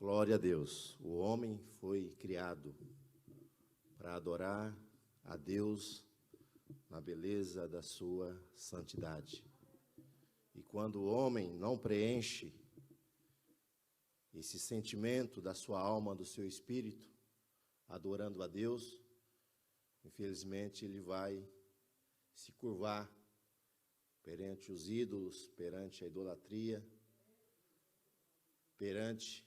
Glória a Deus. O homem foi criado para adorar a Deus na beleza da sua santidade. E quando o homem não preenche esse sentimento da sua alma, do seu espírito, adorando a Deus, infelizmente ele vai se curvar perante os ídolos, perante a idolatria, perante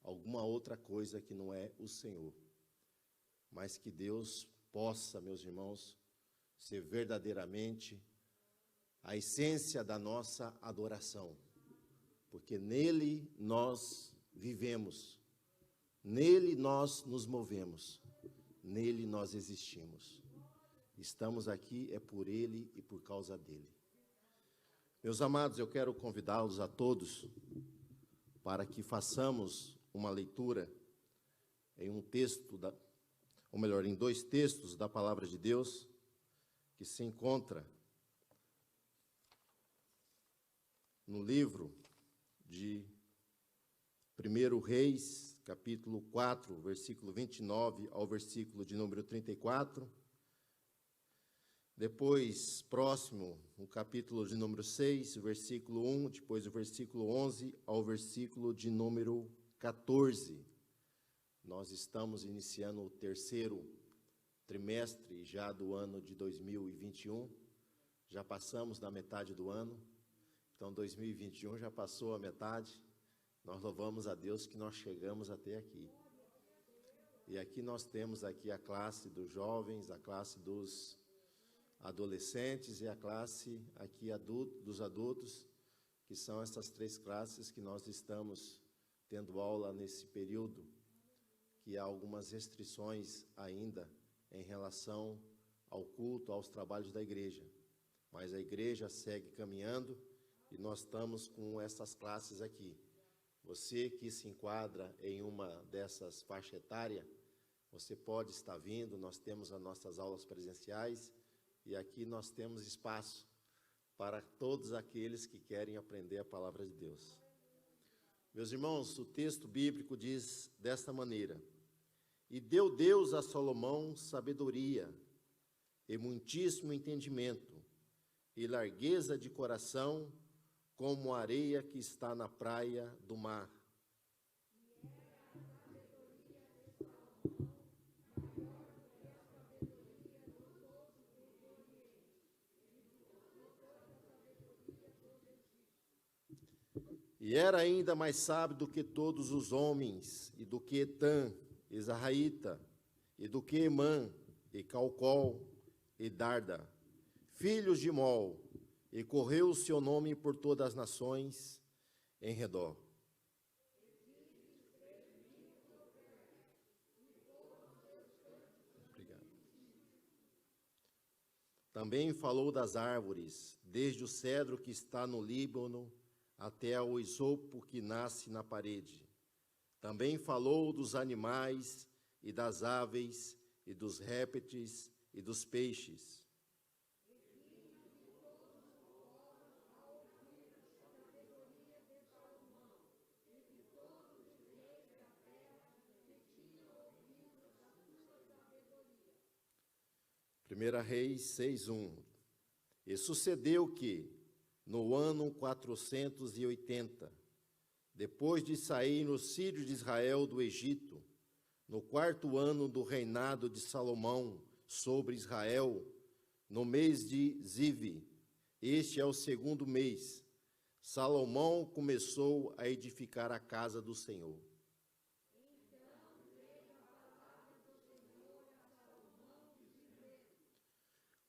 alguma outra coisa que não é o Senhor. Mas que Deus possa, meus irmãos, ser verdadeiramente a essência da nossa adoração, porque nele nós vivemos, nele nós nos movemos, nele nós existimos. Estamos aqui é por ele e por causa dele. Meus amados, eu quero convidá-los a todos para que façamos uma leitura em um texto, ou melhor, em dois textos da Palavra de Deus, que se encontra no livro de 1 Reis, capítulo 4, versículo 29 ao versículo de número 34. Depois, próximo, o capítulo de número 6, versículo 1, depois o versículo 11 ao versículo de número 14. Nós estamos iniciando o terceiro trimestre já do ano de 2021. Já passamos da metade do ano. Então, 2021 já passou a metade. Nós louvamos a Deus que nós chegamos até aqui. E aqui nós temos aqui a classe dos jovens, a classe dos adolescentes e a classe aqui dos adultos, que são essas três classes que nós estamos tendo aula nesse período, que há algumas restrições ainda em relação ao culto, aos trabalhos da igreja. Mas a igreja segue caminhando e nós estamos com essas classes aqui. Você que se enquadra em uma dessas faixas etárias, você pode estar vindo, nós temos as nossas aulas presenciais, e aqui nós temos espaço para todos aqueles que querem aprender a palavra de Deus. Meus irmãos, o texto bíblico diz desta maneira: E deu Deus a Salomão sabedoria, e muitíssimo entendimento, e largueza de coração, como a areia que está na praia do mar. E era ainda mais sábio do que todos os homens, e do que Etã, Ezarraíta, e do que Emã, e Calcol, e Darda, filhos de Mol, e correu o seu nome por todas as nações em redor. Obrigado. Também falou das árvores, desde o cedro que está no Líbano, até o isopo que nasce na parede. Também falou dos animais e das aves e dos répteis e dos peixes. Primeira Reis 6:1. E sucedeu que, no ano 480, depois de sair os sírios de Israel do Egito, no quarto ano do reinado de Salomão sobre Israel, no mês de Zive, este é o segundo mês, Salomão começou a edificar a casa do Senhor.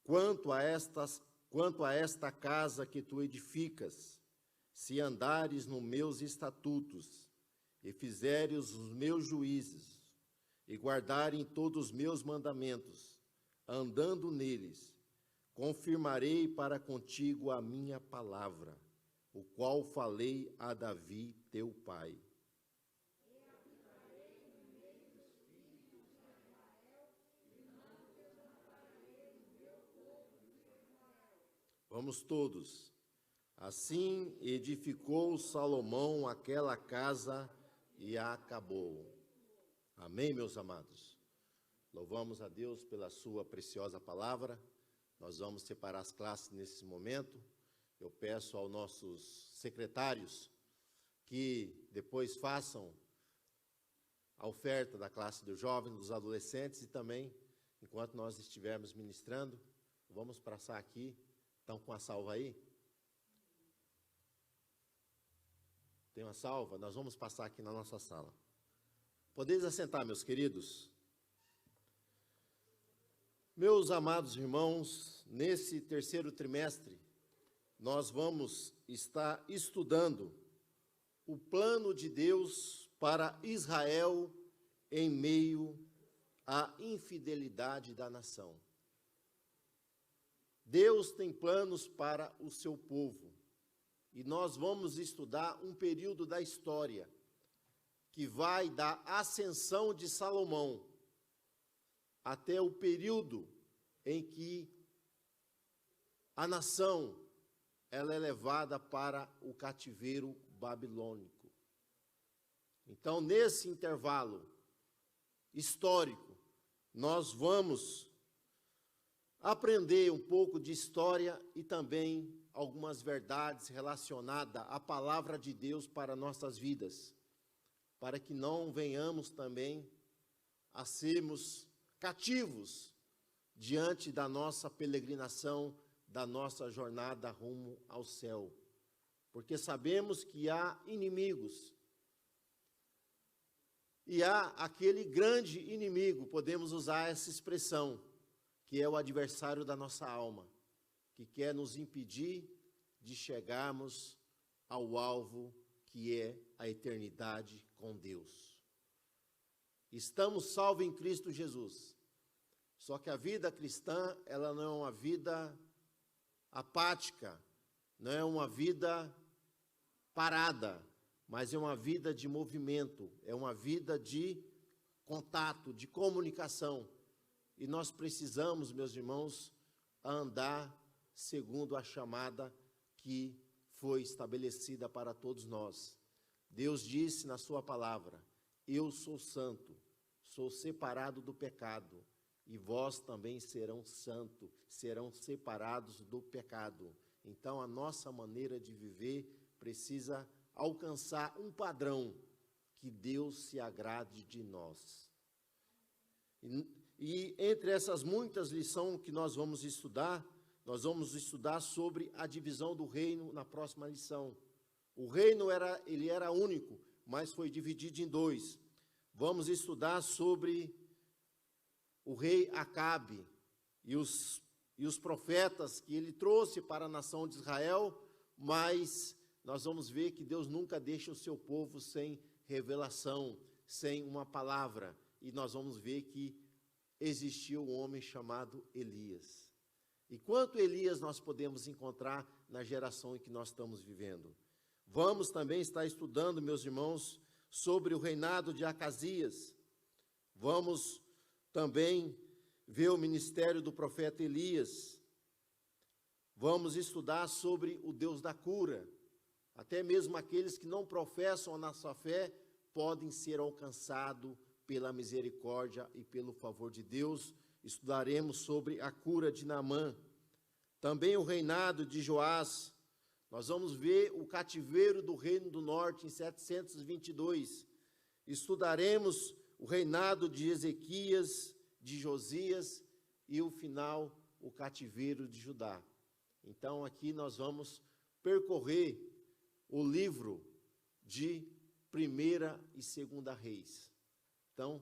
Quanto a esta casa que tu edificas, se andares nos meus estatutos, e fizeres os meus juízos, e guardarem todos os meus mandamentos, andando neles, confirmarei para contigo a minha palavra, o qual falei a Davi, teu pai. Vamos todos. Assim edificou Salomão aquela casa e acabou. Amém, meus amados? Louvamos a Deus pela sua preciosa palavra. Nós vamos separar as classes nesse momento. Eu peço aos nossos secretários que depois façam a oferta da classe dos jovens, dos adolescentes, e também, enquanto nós estivermos ministrando, vamos passar aqui. Estão com a salva aí? Tem uma salva? Nós vamos passar aqui na nossa sala. Podeis assentar, meus queridos. Meus amados irmãos, nesse terceiro trimestre, nós vamos estar estudando o plano de Deus para Israel em meio à infidelidade da nação. Deus tem planos para o seu povo, e nós vamos estudar um período da história que vai da ascensão de Salomão até o período em que a nação ela é levada para o cativeiro babilônico. Então, nesse intervalo histórico, nós vamos aprender um pouco de história e também algumas verdades relacionadas à palavra de Deus para nossas vidas, para que não venhamos também a sermos cativos diante da nossa peregrinação, da nossa jornada rumo ao céu. Porque sabemos que há inimigos. E há aquele grande inimigo, podemos usar essa expressão, que é o adversário da nossa alma, que quer nos impedir de chegarmos ao alvo que é a eternidade com Deus. Estamos salvos em Cristo Jesus. Só que a vida cristã, ela não é uma vida apática, não é uma vida parada, mas é uma vida de movimento, é uma vida de contato, de comunicação. E nós precisamos, meus irmãos, andar segundo a chamada que foi estabelecida para todos nós. Deus disse na sua palavra: eu sou santo, sou separado do pecado, e vós também serão santos, serão separados do pecado. Então, a nossa maneira de viver precisa alcançar um padrão que Deus se agrade de nós. E entre essas muitas lições que nós vamos estudar sobre a divisão do reino na próxima lição. O reino era único, mas foi dividido em dois. Vamos estudar sobre o rei Acabe e os profetas que ele trouxe para a nação de Israel, mas nós vamos ver que Deus nunca deixa o seu povo sem revelação, sem uma palavra. E nós vamos ver que existiu um homem chamado Elias. E quanto Elias nós podemos encontrar na geração em que nós estamos vivendo? Vamos também estar estudando, meus irmãos, sobre o reinado de Acasias. Vamos também ver o ministério do profeta Elias. Vamos estudar sobre o Deus da cura. Até mesmo aqueles que não professam a nossa fé podem ser alcançados pela misericórdia e pelo favor de Deus. Estudaremos sobre a cura de Naamã. Também o reinado de Joás. Nós vamos ver o cativeiro do reino do norte em 722. Estudaremos o reinado de Ezequias, de Josias e o final, o cativeiro de Judá. Então aqui nós vamos percorrer o livro de 1ª e 2ª Reis. Então,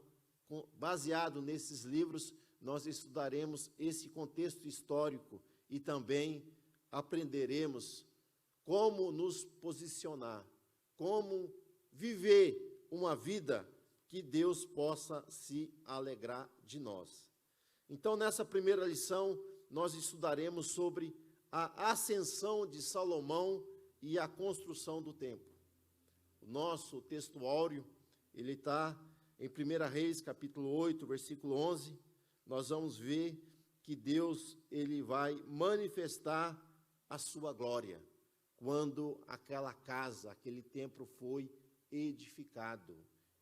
baseado nesses livros, nós estudaremos esse contexto histórico e também aprenderemos como nos posicionar, como viver uma vida que Deus possa se alegrar de nós. Então, nessa primeira lição, nós estudaremos sobre a ascensão de Salomão e a construção do templo. O nosso texto áureo, ele está em 1 Reis, capítulo 8, versículo 11. Nós vamos ver que Deus, ele vai manifestar a sua glória quando aquela casa, aquele templo foi edificado.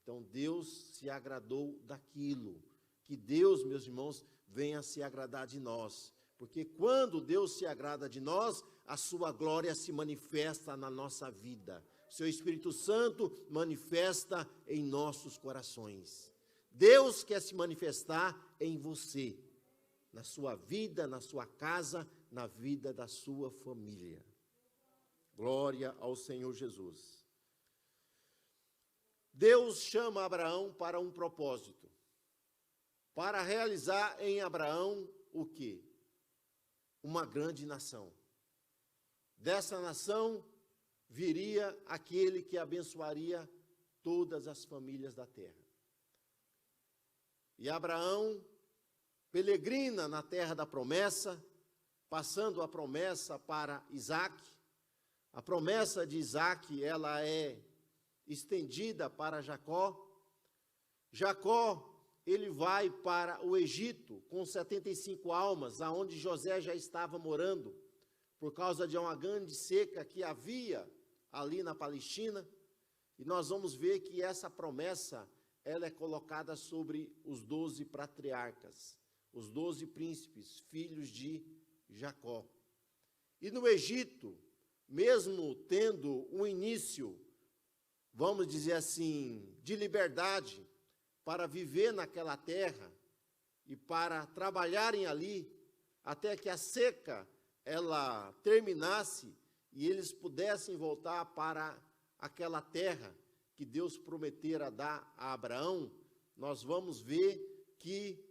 Então, Deus se agradou daquilo. Que Deus, meus irmãos, venha se agradar de nós. Porque quando Deus se agrada de nós, a sua glória se manifesta na nossa vida. O seu Espírito Santo manifesta em nossos corações. Deus quer se manifestar em você, na sua vida, na sua casa, na vida da sua família. Glória ao Senhor Jesus. Deus chama Abraão para um propósito. Para realizar em Abraão o quê? Uma grande nação. Dessa nação viria aquele que abençoaria todas as famílias da terra. E Abraão peregrina na terra da promessa, passando a promessa para Isaque. A promessa de Isaque, ela é estendida para Jacó. Jacó, ele vai para o Egito com 75 almas, aonde José já estava morando, por causa de uma grande seca que havia ali na Palestina. E nós vamos ver que essa promessa, ela é colocada sobre os 12 patriarcas, os 12 príncipes, filhos de Jacó. E no Egito, mesmo tendo um início, vamos dizer assim, de liberdade, para viver naquela terra e para trabalharem ali, até que a seca ela terminasse e eles pudessem voltar para aquela terra que Deus prometera dar a Abraão, nós vamos ver que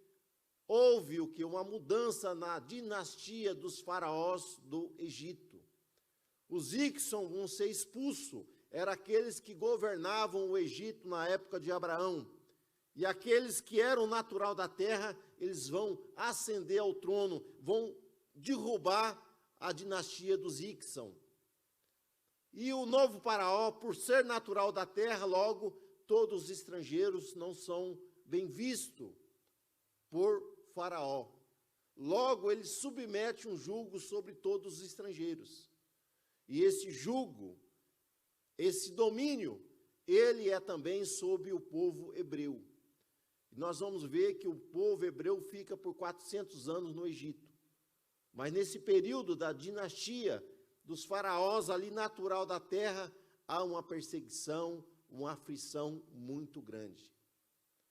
houve o que? Uma mudança na dinastia dos faraós do Egito. Os Íxon vão ser expulsos, eram aqueles que governavam o Egito na época de Abraão. E aqueles que eram natural da terra, eles vão ascender ao trono, vão derrubar a dinastia dos Íxon. E o novo faraó, por ser natural da terra, logo todos os estrangeiros não são bem vistos por faraó. Logo ele submete um jugo sobre todos os estrangeiros. E esse jugo, esse domínio, ele é também sobre o povo hebreu. Nós vamos ver que o povo hebreu fica por 400 anos no Egito. Mas nesse período da dinastia dos faraós ali natural da terra, há uma perseguição, uma aflição muito grande.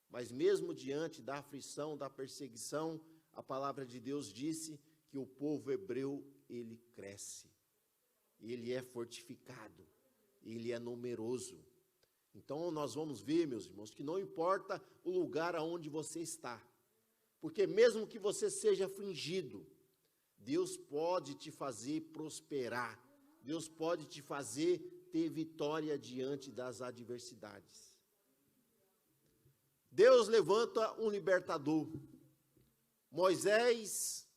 Mas mesmo diante da aflição, da perseguição, a palavra de Deus disse que o povo hebreu, ele cresce. Ele é fortificado, ele é numeroso. Então, nós vamos ver, meus irmãos, que não importa o lugar aonde você está, porque mesmo que você seja afligido, Deus pode te fazer prosperar, Deus pode te fazer ter vitória diante das adversidades. Deus levanta um libertador. Moisés,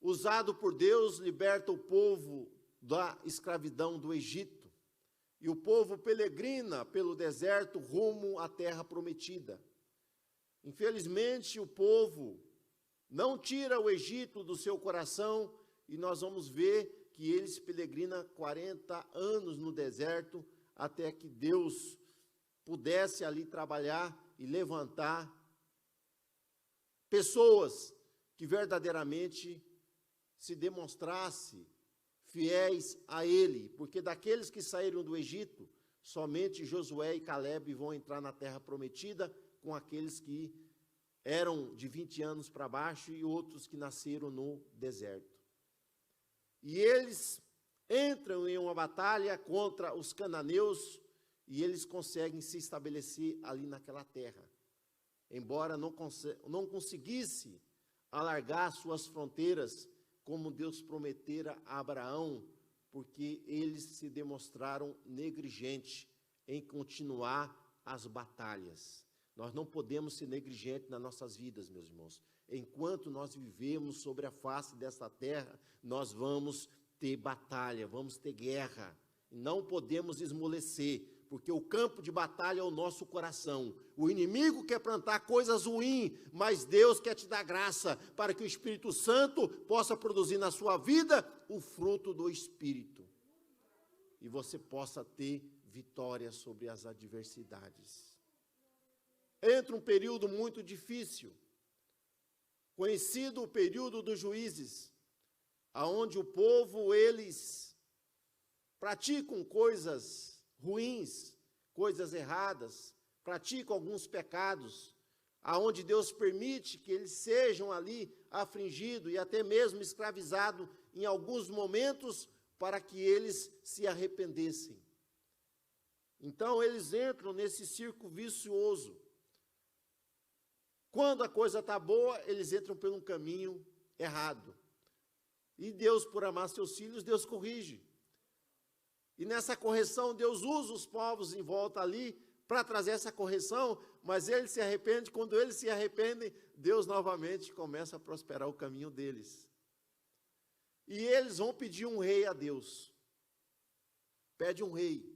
usado por Deus, liberta o povo da escravidão do Egito. E o povo peregrina pelo deserto rumo à terra prometida. Infelizmente, o povo não tira o Egito do seu coração, e nós vamos ver que eles peregrinam 40 anos no deserto, até que Deus pudesse ali trabalhar e levantar pessoas que verdadeiramente se demonstrasse fiéis a ele, porque daqueles que saíram do Egito, somente Josué e Calebe vão entrar na terra prometida, com aqueles que eram de 20 anos para baixo e outros que nasceram no deserto. E eles entram em uma batalha contra os cananeus e eles conseguem se estabelecer ali naquela terra. Embora não conseguisse alargar suas fronteiras, como Deus prometera a Abraão, porque eles se demonstraram negligentes em continuar as batalhas. Nós não podemos ser negligentes nas nossas vidas, meus irmãos. Enquanto nós vivemos sobre a face desta terra, nós vamos ter batalha, vamos ter guerra. Não podemos esmorecer, porque o campo de batalha é o nosso coração. O inimigo quer plantar coisas ruins, mas Deus quer te dar graça para que o Espírito Santo possa produzir na sua vida o fruto do Espírito. E você possa ter vitória sobre as adversidades. entra um período muito difícil, conhecido o período dos juízes, aonde o povo, eles praticam coisas ruins, coisas erradas, praticam alguns pecados, aonde Deus permite que eles sejam ali afligidos e até mesmo escravizados em alguns momentos para que eles se arrependessem. Então eles entram nesse círculo vicioso. Quando a coisa está boa, eles entram por um caminho errado. E Deus, por amar seus filhos, Deus corrige. E nessa correção, Deus usa os povos em volta ali para trazer essa correção, mas eles se arrependem. Quando eles se arrependem, Deus novamente começa a prosperar o caminho deles. E eles vão pedir um rei a Deus. Pede um rei.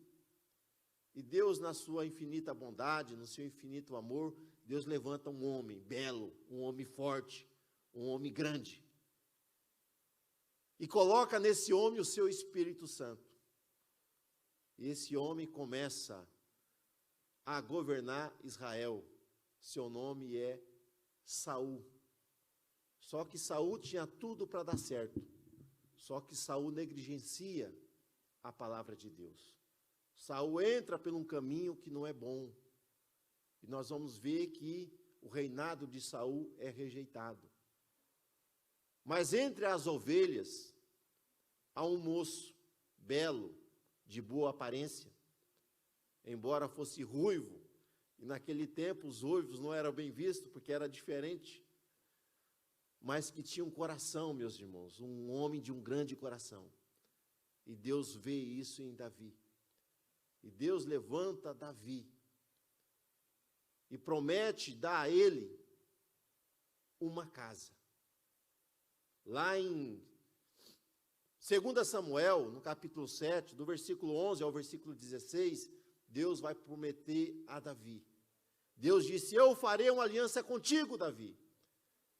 E Deus, na sua infinita bondade, no seu infinito amor, Deus levanta um homem belo, um homem forte, um homem grande. E coloca nesse homem o seu Espírito Santo. E esse homem começa a governar Israel. Seu nome é Saul. Só que Saul tinha tudo para dar certo. Só que Saul negligencia a palavra de Deus. Saul entra por um caminho que não é bom. E nós vamos ver que o reinado de Saul é rejeitado. Mas entre as ovelhas, há um moço belo, de boa aparência, embora fosse ruivo, e naquele tempo os ruivos não eram bem vistos, porque era diferente, mas que tinha um coração, meus irmãos, um homem de um grande coração. E Deus vê isso em Davi. E Deus levanta Davi e promete dar a ele uma casa. Lá em 2 Samuel, no capítulo 7, do versículo 11 ao versículo 16, Deus vai prometer a Davi. Deus disse: eu farei uma aliança contigo, Davi.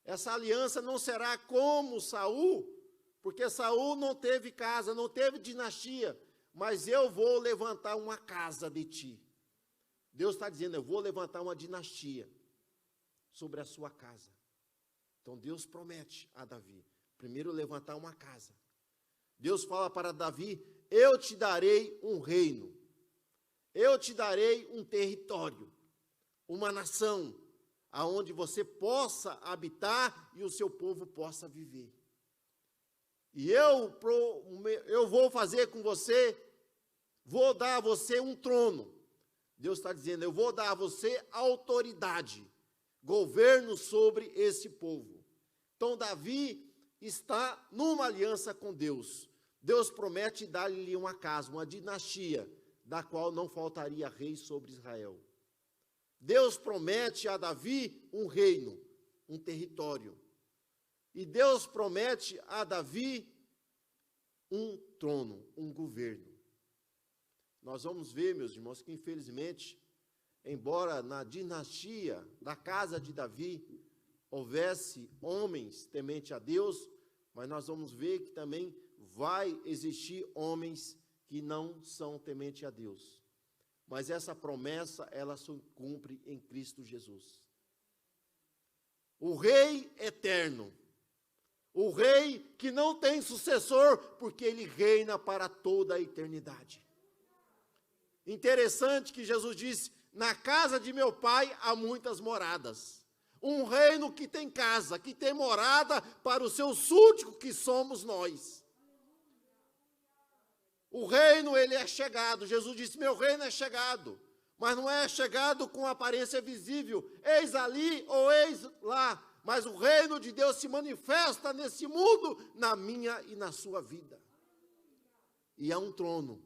Essa aliança não será como Saul, porque Saul não teve casa, não teve dinastia, mas eu vou levantar uma casa de ti. Deus está dizendo: eu vou levantar uma dinastia sobre a sua casa. Então Deus promete a Davi, primeiro levantar uma casa. Deus fala para Davi: eu te darei um reino, eu te darei um território, uma nação, aonde você possa habitar e o seu povo possa viver. E eu vou fazer com você, vou dar a você um trono. Deus está dizendo: eu vou dar a você autoridade, governo sobre esse povo. Então Davi está numa aliança com Deus. Deus promete dar-lhe uma casa, uma dinastia, da qual não faltaria rei sobre Israel. Deus promete a Davi um reino, um território. E Deus promete a Davi um trono, um governo. Nós vamos ver, meus irmãos, que infelizmente, embora na dinastia da casa de Davi houvesse homens temente a Deus, mas nós vamos ver que também vai existir homens que não são temente a Deus. Mas essa promessa, ela se cumpre em Cristo Jesus. O Rei eterno, o Rei que não tem sucessor, porque Ele reina para toda a eternidade. Interessante que Jesus disse: na casa de meu Pai há muitas moradas. Um reino que tem casa, que tem morada para o seu súdito, que somos nós. O reino, ele é chegado. Jesus disse: meu reino é chegado. Mas não é chegado com aparência visível. Eis ali ou eis lá. Mas o reino de Deus se manifesta nesse mundo, na minha e na sua vida. E há um trono.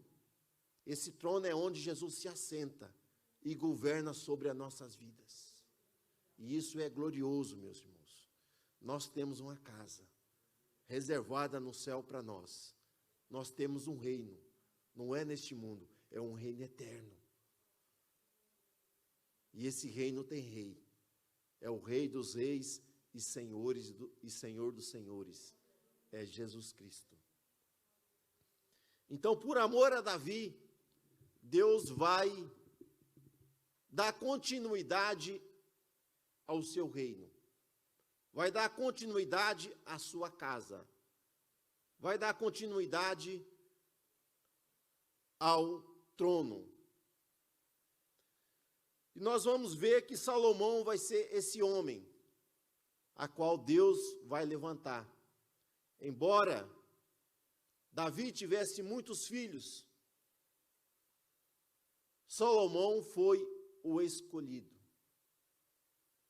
Esse trono é onde Jesus se assenta e governa sobre as nossas vidas. E isso é glorioso, meus irmãos. Nós temos uma casa reservada no céu para nós. Nós temos um reino, não é neste mundo, é um reino eterno. E esse reino tem rei. É o Rei dos reis e Senhor dos senhores. É Jesus Cristo. Então, por amor a Davi, Deus vai dar continuidade ao seu reino, vai dar continuidade à sua casa, vai dar continuidade ao trono. E nós vamos ver que Salomão vai ser esse homem, a qual Deus vai levantar. Embora Davi tivesse muitos filhos, Salomão foi o escolhido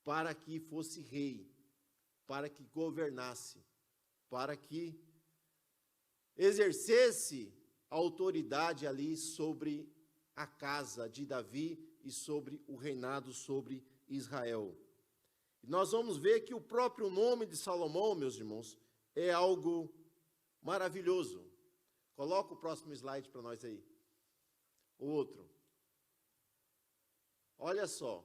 para que fosse rei, para que governasse, para que exercesse a autoridade ali sobre a casa de Davi e sobre o reinado sobre Israel. E nós vamos ver que o próprio nome de Salomão, meus irmãos, é algo maravilhoso. Coloca o próximo slide para nós aí. O outro. Olha só.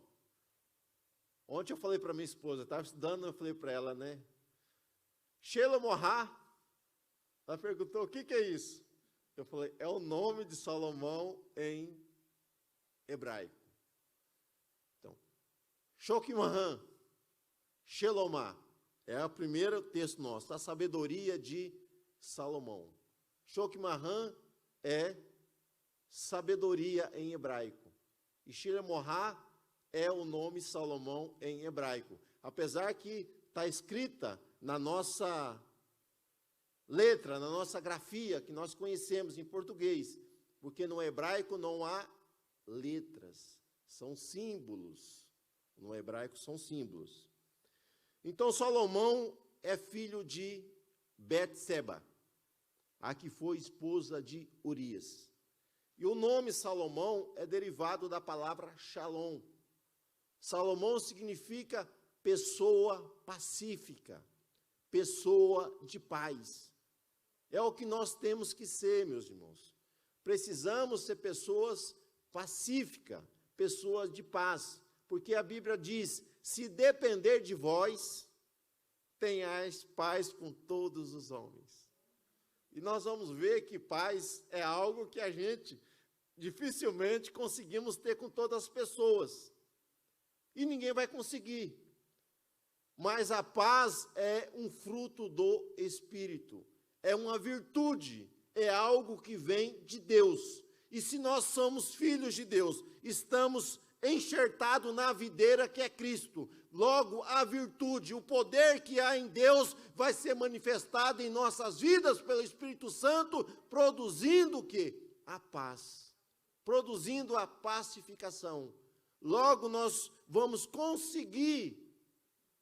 Ontem eu falei para minha esposa, estava estudando, eu falei para ela, né? Sheila Mohá, ela perguntou, o que é isso? Eu falei, é o nome de Salomão em hebraico. Então, Shokmahan, Shelomá, é o primeiro texto nosso, a sabedoria de Salomão. Shokmahan é sabedoria em hebraico. E Shelemorá é o nome Salomão em hebraico. Apesar que está escrita na nossa letra, na nossa grafia, que nós conhecemos em português, porque no hebraico não há letras, são símbolos. No hebraico são símbolos. Então Salomão é filho de Betseba, a que foi esposa de Urias. E o nome Salomão é derivado da palavra Shalom. Salomão significa pessoa pacífica, pessoa de paz. É o que nós temos que ser, meus irmãos. Precisamos ser pessoas pacíficas, pessoas de paz, porque a Bíblia diz, se depender de vós, tenhais paz com todos os homens. E nós vamos ver que paz é algo que a gente dificilmente conseguimos ter com todas as pessoas. E ninguém vai conseguir. Mas a paz é um fruto do Espírito. É uma virtude, é algo que vem de Deus. E se nós somos filhos de Deus, estamos enxertados na videira que é Cristo. Logo, a virtude, o poder que há em Deus vai ser manifestado em nossas vidas pelo Espírito Santo, produzindo o quê? A paz. Produzindo a pacificação. Logo, nós vamos conseguir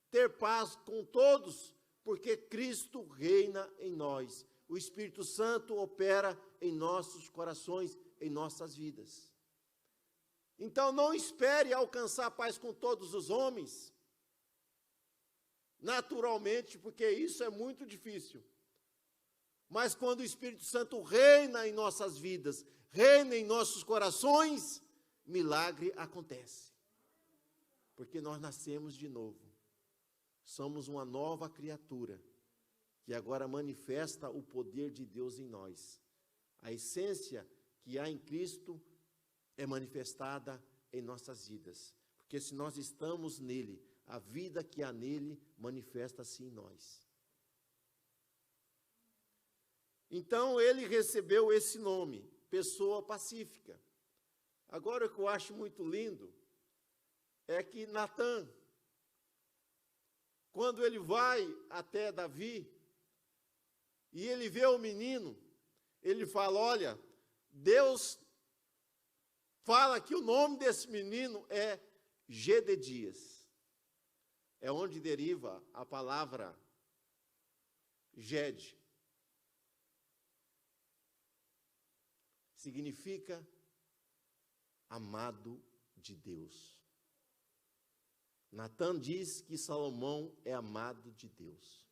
ter paz com todos, porque Cristo reina em nós. O Espírito Santo opera em nossos corações, em nossas vidas. Então, não espere alcançar paz com todos os homens, naturalmente, porque isso é muito difícil. Mas quando o Espírito Santo reina em nossas vidas, reina em nossos corações, milagre acontece. Porque nós nascemos de novo. Somos uma nova criatura, que agora manifesta o poder de Deus em nós. A essência que há em Cristo é manifestada em nossas vidas. Porque se nós estamos nele, a vida que há nele manifesta-se em nós. Então ele recebeu esse nome, pessoa pacífica. Agora o que eu acho muito lindo é que Natã, quando ele vai até Davi, e ele vê o menino, ele fala, olha, Deus fala que o nome desse menino é Gededias. É onde deriva a palavra Ged. Significa amado de Deus. Natã diz que Salomão é amado de Deus.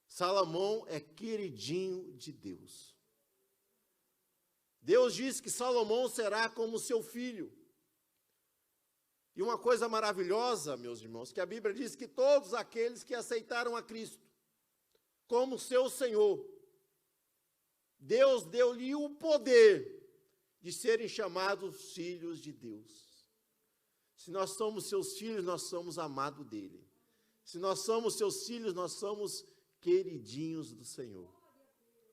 Salomão é queridinho de Deus. Deus diz que Salomão será como seu filho. E uma coisa maravilhosa, meus irmãos, que a Bíblia diz que todos aqueles que aceitaram a Cristo como seu Senhor, Deus deu-lhe o poder de serem chamados filhos de Deus. Se nós somos seus filhos, nós somos amados dele. Se nós somos seus filhos, nós somos queridinhos do Senhor.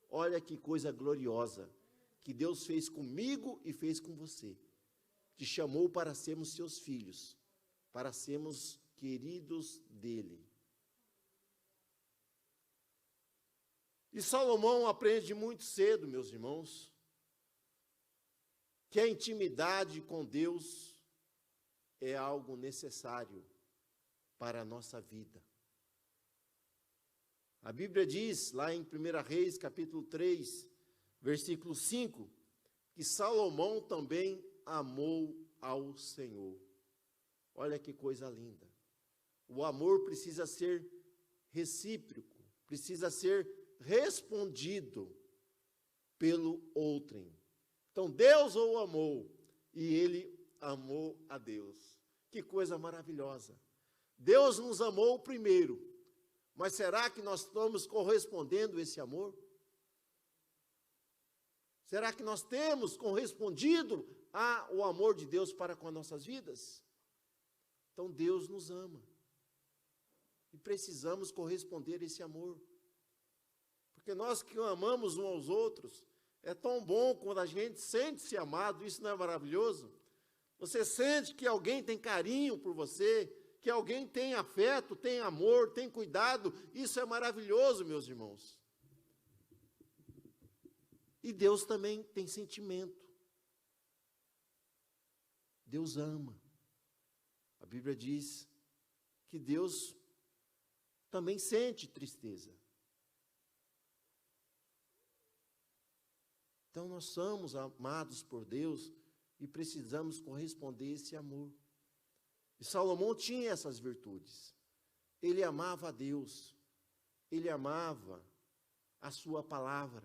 Olha que coisa gloriosa que Deus fez comigo e fez com você. Te chamou para sermos seus filhos, para sermos queridos dele. E Salomão aprende muito cedo, meus irmãos, que a intimidade com Deus é algo necessário para a nossa vida. A Bíblia diz, lá em 1 Reis, capítulo 3, versículo 5, que Salomão também amou ao Senhor. Olha que coisa linda. O amor precisa ser recíproco, precisa ser respondido pelo outrem. Então Deus o amou e ele amou a Deus. Que coisa maravilhosa. Deus nos amou primeiro, mas será que nós estamos correspondendo a esse amor? Será que nós temos correspondido ao amor de Deus para com as nossas vidas? Então Deus nos ama. E precisamos corresponder a esse amor. Porque nós que amamos uns aos outros, é tão bom quando a gente sente-se amado, isso não é maravilhoso? Você sente que alguém tem carinho por você, que alguém tem afeto, tem amor, tem cuidado, isso é maravilhoso, meus irmãos. E Deus também tem sentimento. Deus ama. A Bíblia diz que Deus também sente tristeza. Então nós somos amados por Deus e precisamos corresponder a esse amor. E Salomão tinha essas virtudes. Ele amava a Deus. Ele amava a sua palavra.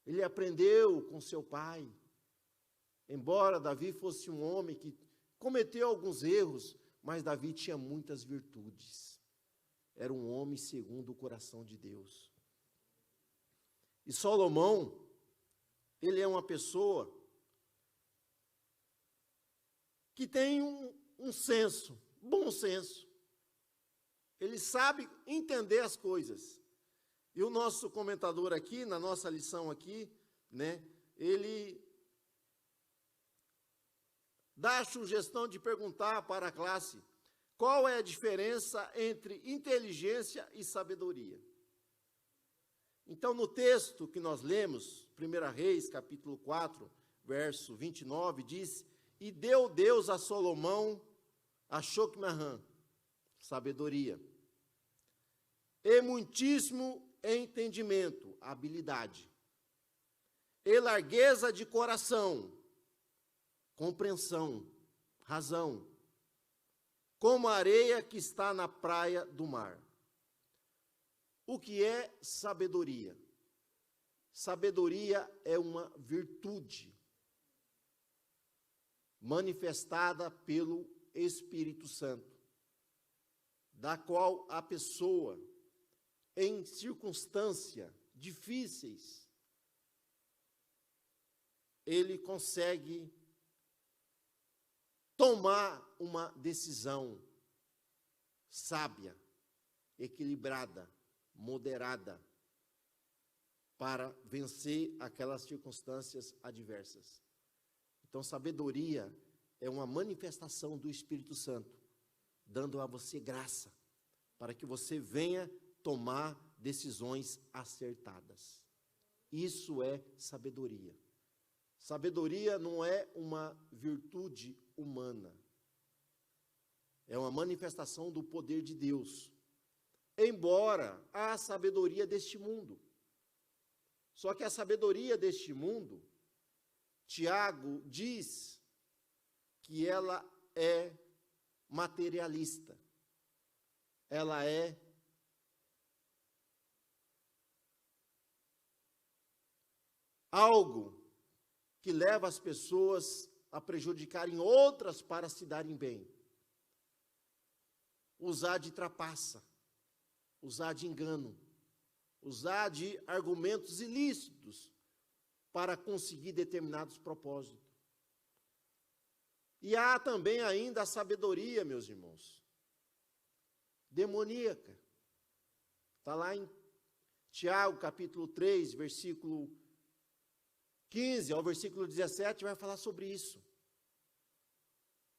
Ele aprendeu com seu pai. Embora Davi fosse um homem que cometeu alguns erros, mas Davi tinha muitas virtudes. Era um homem segundo o coração de Deus. E Salomão, ele é uma pessoa que tem um senso, bom senso. Ele sabe entender as coisas. E o nosso comentador aqui, na nossa lição aqui, né, ele dá a sugestão de perguntar para a classe qual é a diferença entre inteligência e sabedoria. Então, no texto que nós lemos, 1 Reis, capítulo 4, verso 29, diz: e deu Deus a Salomão a Shokmahã, sabedoria, e muitíssimo entendimento, habilidade, e largueza de coração, compreensão, razão, como a areia que está na praia do mar. O que é sabedoria? Sabedoria é uma virtude manifestada pelo Espírito Santo, da qual a pessoa, em circunstâncias difíceis, ele consegue tomar uma decisão sábia, equilibrada, moderada, para vencer aquelas circunstâncias adversas. Então, sabedoria é uma manifestação do Espírito Santo, dando a você graça, para que você venha tomar decisões acertadas. Isso é sabedoria. Sabedoria não é uma virtude humana. É uma manifestação do poder de Deus. Embora a sabedoria deste mundo. Só que a sabedoria deste mundo, Tiago diz que ela é materialista. Ela é algo que leva as pessoas a prejudicarem outras para se darem bem. Usar de trapaça, usar de engano, usar de argumentos ilícitos para conseguir determinados propósitos. E há também ainda a sabedoria, meus irmãos, demoníaca. Está lá em Tiago, capítulo 3, versículo 15 ao versículo 17, vai falar sobre isso.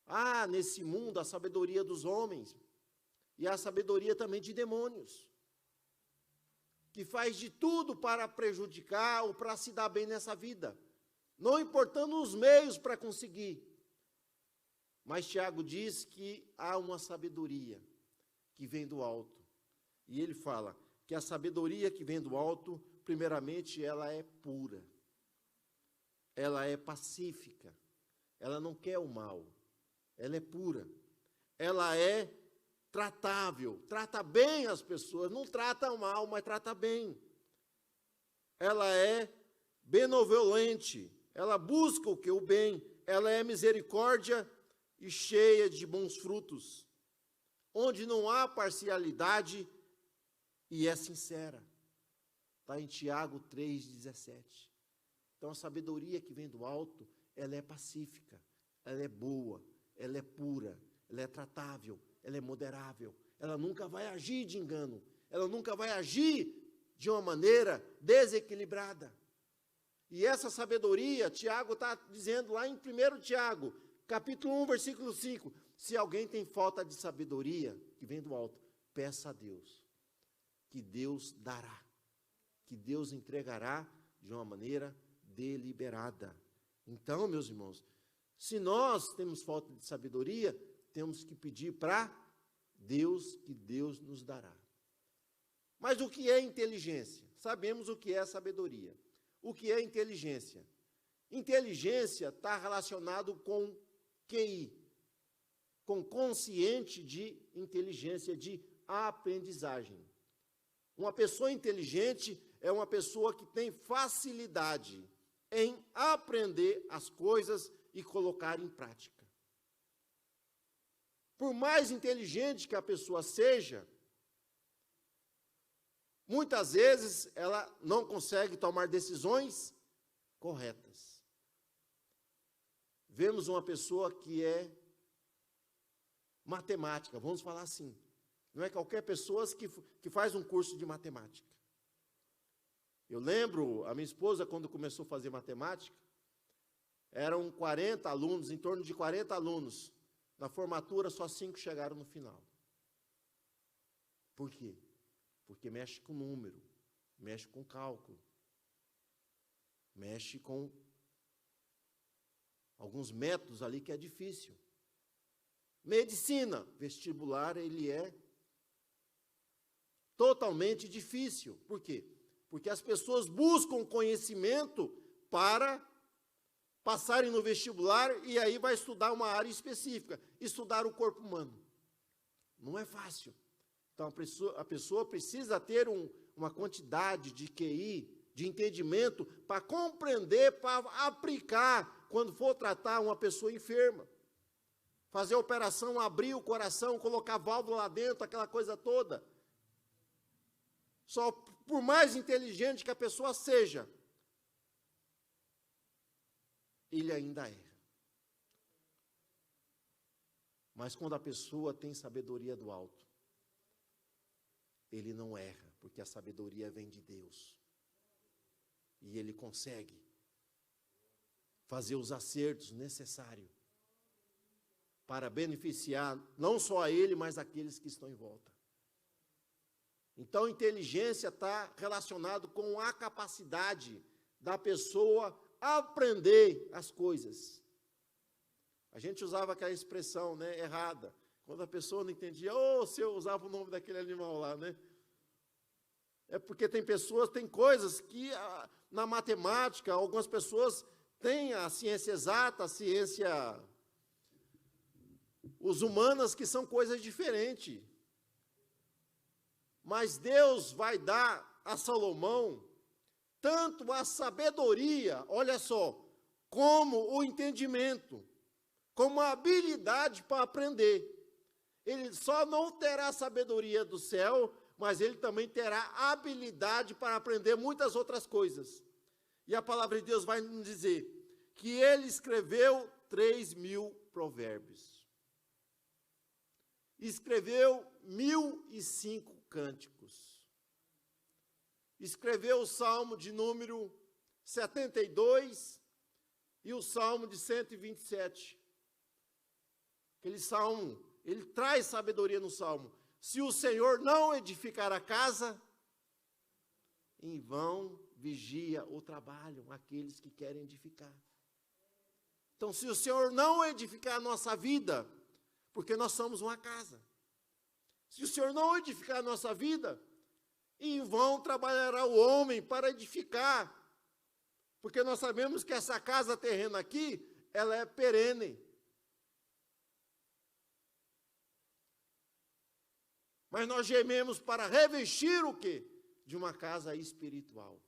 Há nesse mundo a sabedoria dos homens, e a sabedoria também de demônios, que faz de tudo para prejudicar ou para se dar bem nessa vida, não importando os meios para conseguir. Mas Tiago diz que há uma sabedoria que vem do alto. E ele fala que a sabedoria que vem do alto, primeiramente, ela é pura. Ela é pacífica. Ela não quer o mal. Ela é pura. Ela é tratável. Trata bem as pessoas. Não trata mal, mas trata bem. Ela é benevolente. Ela busca o que? O bem. Ela é misericórdia e cheia de bons frutos, onde não há parcialidade e é sincera. Está em Tiago 3,17. Então a sabedoria que vem do alto, ela é pacífica, ela é boa, ela é pura, ela é tratável, ela é moderável, ela nunca vai agir de engano, ela nunca vai agir de uma maneira desequilibrada. E essa sabedoria, Tiago está dizendo lá em 1 Tiago, capítulo 1, versículo 5, se alguém tem falta de sabedoria, que vem do alto, peça a Deus, que Deus dará, que Deus entregará de uma maneira deliberada. Então, meus irmãos, se nós temos falta de sabedoria, temos que pedir para Deus, que Deus nos dará. Mas o que é inteligência? Sabemos o que é sabedoria. O que é inteligência? Inteligência está relacionado com QI, com consciente de inteligência, de aprendizagem. Uma pessoa inteligente é uma pessoa que tem facilidade em aprender as coisas e colocar em prática. Por mais inteligente que a pessoa seja, muitas vezes ela não consegue tomar decisões corretas. Vemos uma pessoa que é matemática, vamos falar assim. Não é qualquer pessoa que faz um curso de matemática. Eu lembro, a minha esposa, quando começou a fazer matemática, eram 40 alunos, em torno de 40 alunos. Na formatura, só 5 chegaram no final. Por quê? Porque mexe com número, mexe com cálculo, mexe com alguns métodos ali que é difícil. Medicina, vestibular, ele é totalmente difícil. Por quê? Porque as pessoas buscam conhecimento para passarem no vestibular e aí vai estudar uma área específica, estudar o corpo humano. Não é fácil. Então, a pessoa precisa ter uma quantidade de QI, de entendimento, para compreender, para aplicar, quando for tratar uma pessoa enferma. Fazer a operação, abrir o coração, colocar válvula lá dentro, aquela coisa toda. Só por mais inteligente que a pessoa seja, ele ainda erra. Mas quando a pessoa tem sabedoria do alto, ele não erra, porque a sabedoria vem de Deus. E ele consegue fazer os acertos necessários para beneficiar não só a ele, mas aqueles que estão em volta. Então, inteligência está relacionado com a capacidade da pessoa aprender as coisas. A gente usava aquela expressão, né, errada. Quando a pessoa não entendia, se eu usava o nome daquele animal lá, né? É porque tem pessoas, tem coisas que na matemática, algumas pessoas têm a ciência exata, a ciência, os humanas, que são coisas diferentes. Mas Deus vai dar a Salomão tanto a sabedoria, olha só, como o entendimento, como a habilidade para aprender. Ele só não terá a sabedoria do céu, mas ele também terá a habilidade para aprender muitas outras coisas. E a palavra de Deus vai nos dizer que ele escreveu 3.000 provérbios. Escreveu 1005 cânticos. Escreveu o Salmo de número 72 e o Salmo de 127. Aquele salmo, ele traz sabedoria no salmo. Se o Senhor não edificar a casa, em vão vigia ou trabalham aqueles que querem edificar. Então, se o Senhor não edificar a nossa vida, porque nós somos uma casa. Se o Senhor não edificar a nossa vida, em vão trabalhará o homem para edificar. Porque nós sabemos que essa casa terrena aqui, ela é perene. Mas nós gememos para revestir o quê? De uma casa espiritual.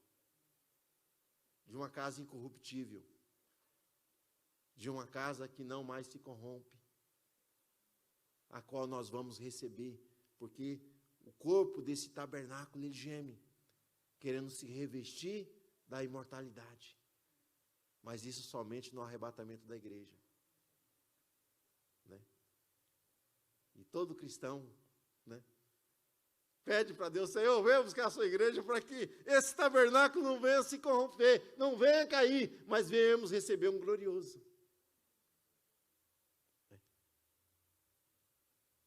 De uma casa incorruptível. De uma casa que não mais se corrompe. A qual nós vamos receber. Porque o corpo desse tabernáculo, ele geme. Querendo se revestir da imortalidade. Mas isso somente no arrebatamento da igreja. Né? E todo cristão, né, pede para Deus: Senhor, venha buscar a sua igreja para que esse tabernáculo não venha se corromper, não venha cair, mas venhamos receber um glorioso.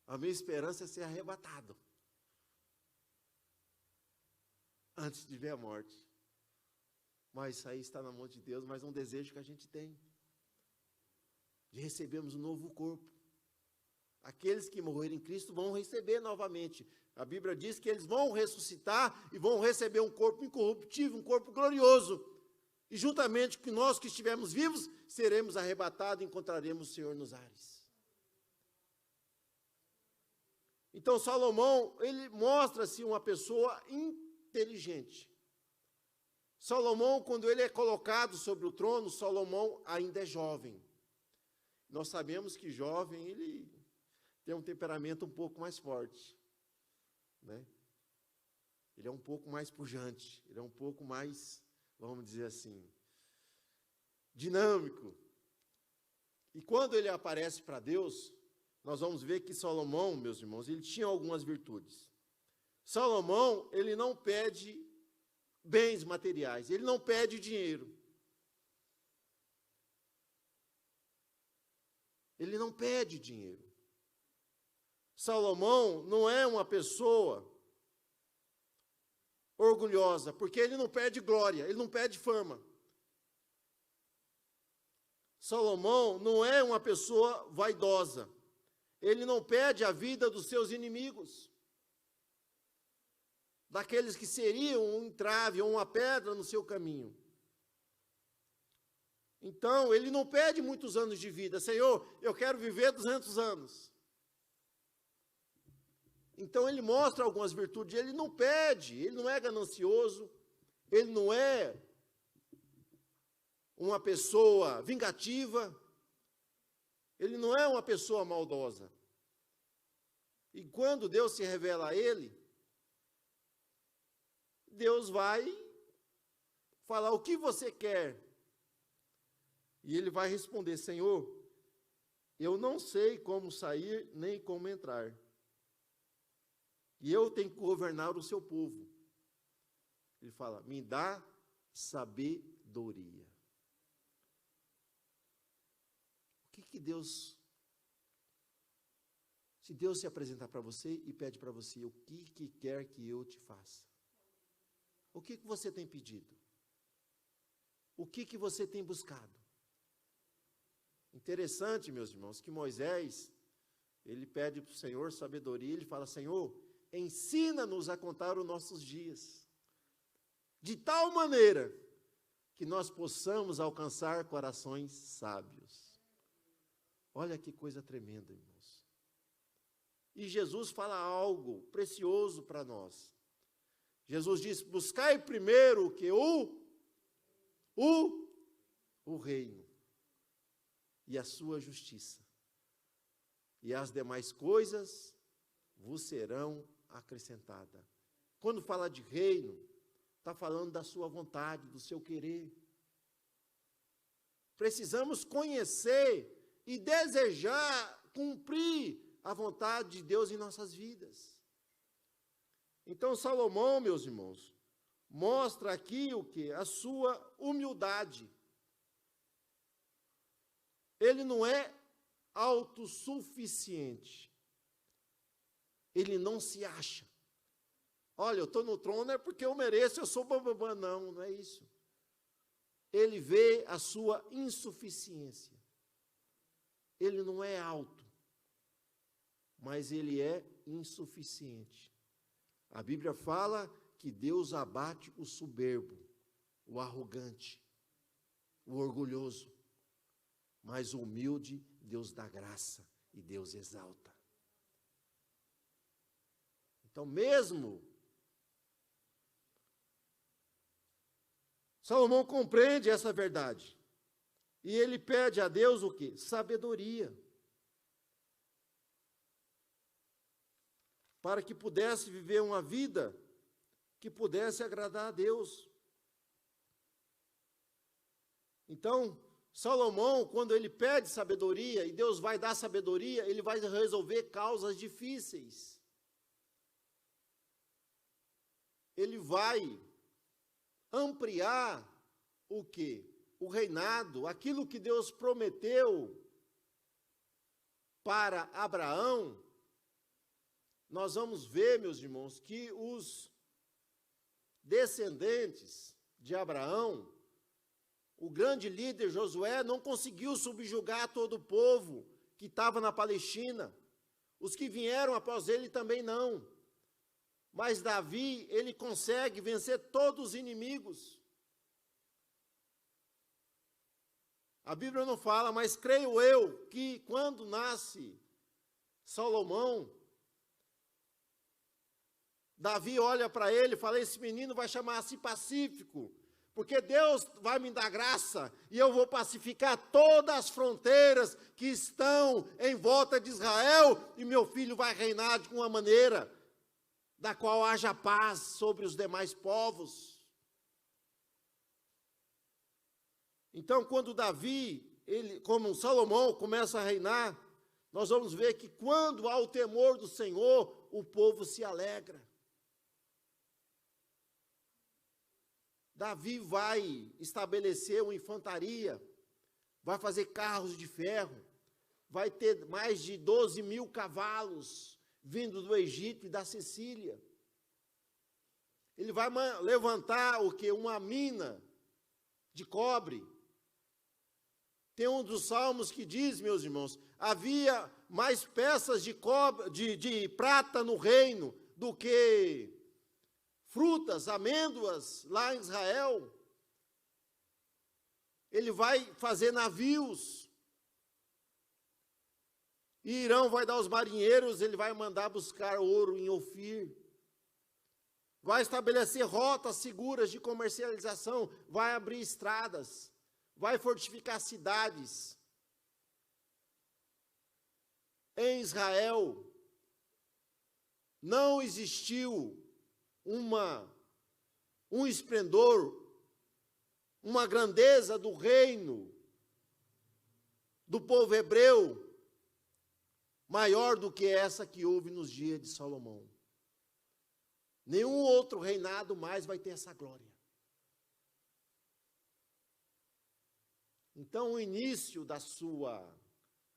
A minha esperança é ser arrebatado antes de ver a morte. Mas isso aí está na mão de Deus, mas um desejo que a gente tem, de recebermos um novo corpo. Aqueles que morrerem em Cristo vão receber novamente. A Bíblia diz que eles vão ressuscitar e vão receber um corpo incorruptível, um corpo glorioso. E juntamente com nós que estivermos vivos, seremos arrebatados e encontraremos o Senhor nos ares. Então Salomão, ele mostra-se uma pessoa inteligente. Salomão, quando ele é colocado sobre o trono, Salomão ainda é jovem. Nós sabemos que jovem, ele tem um temperamento um pouco mais forte, né? Ele é um pouco mais pujante, ele é um pouco mais, vamos dizer assim, dinâmico. E quando ele aparece para Deus, nós vamos ver que Salomão, meus irmãos, ele tinha algumas virtudes. Salomão, ele não pede bens materiais, ele não pede dinheiro. Ele não pede dinheiro. Salomão não é uma pessoa orgulhosa, porque ele não pede glória, ele não pede fama. Salomão não é uma pessoa vaidosa, ele não pede a vida dos seus inimigos, daqueles que seriam um entrave ou uma pedra no seu caminho. Então, ele não pede muitos anos de vida. Senhor, eu quero viver 200 anos. Então, ele mostra algumas virtudes. Ele não pede, ele não é ganancioso, ele não é uma pessoa vingativa, ele não é uma pessoa maldosa. E quando Deus se revela a ele, Deus vai falar: o que você quer? E ele vai responder: Senhor, eu não sei como sair nem como entrar. E eu tenho que governar o seu povo. Ele fala: me dá sabedoria. O que Deus... Se Deus se apresentar para você e pede para você: o que quer que eu te faça? O que você tem pedido? O que você tem buscado? Interessante, meus irmãos, que Moisés, ele pede para o Senhor sabedoria, ele fala: Senhor, ensina-nos a contar os nossos dias, de tal maneira que nós possamos alcançar corações sábios. Olha que coisa tremenda, irmãos. E Jesus fala algo precioso para nós. Jesus diz: buscai primeiro o que? O reino e a sua justiça, e as demais coisas vos serão acrescentadas. Quando fala de reino, está falando da sua vontade, do seu querer. Precisamos conhecer e desejar cumprir a vontade de Deus em nossas vidas. Então, Salomão, meus irmãos, mostra aqui o quê? A sua humildade. Ele não é autossuficiente. Ele não se acha. Olha, eu estou no trono é porque eu mereço, eu sou bababã. Não, não é isso. Ele vê a sua insuficiência. Ele não é alto, mas ele é insuficiente. A Bíblia fala que Deus abate o soberbo, o arrogante, o orgulhoso, mas o humilde Deus dá graça e Deus exalta. Então, mesmo Salomão compreende essa verdade. E ele pede a Deus o quê? Sabedoria. Para que pudesse viver uma vida que pudesse agradar a Deus. Então, Salomão, quando ele pede sabedoria, e Deus vai dar sabedoria, ele vai resolver causas difíceis. Ele vai ampliar o quê? O reinado, aquilo que Deus prometeu para Abraão. Nós vamos ver, meus irmãos, que os descendentes de Abraão, o grande líder Josué, não conseguiu subjugar todo o povo que estava na Palestina. Os que vieram após ele também não. Mas Davi, ele consegue vencer todos os inimigos. A Bíblia não fala, mas creio eu que quando nasce Salomão, Davi olha para ele e fala, esse menino vai chamar-se Pacífico, porque Deus vai me dar graça, e eu vou pacificar todas as fronteiras que estão em volta de Israel, e meu filho vai reinar de uma maneira da qual haja paz sobre os demais povos. Então, quando Davi, como Salomão, começa a reinar, nós vamos ver que quando há o temor do Senhor, o povo se alegra. Davi vai estabelecer uma infantaria, vai fazer carros de ferro, vai ter mais de 12.000 cavalos vindo do Egito e da Sicília. Ele vai levantar o quê? Uma mina de cobre. Tem um dos salmos que diz, meus irmãos, havia mais peças de prata no reino do que frutas, amêndoas lá em Israel. Ele vai fazer navios. E Irão vai dar aos marinheiros, ele vai mandar buscar ouro em Ofir. Vai estabelecer rotas seguras de comercialização, vai abrir estradas, vai fortificar cidades. Em Israel, não existiu um esplendor, uma grandeza do reino do povo hebreu maior do que essa que houve nos dias de Salomão. Nenhum outro reinado mais vai ter essa glória. Então, o início da sua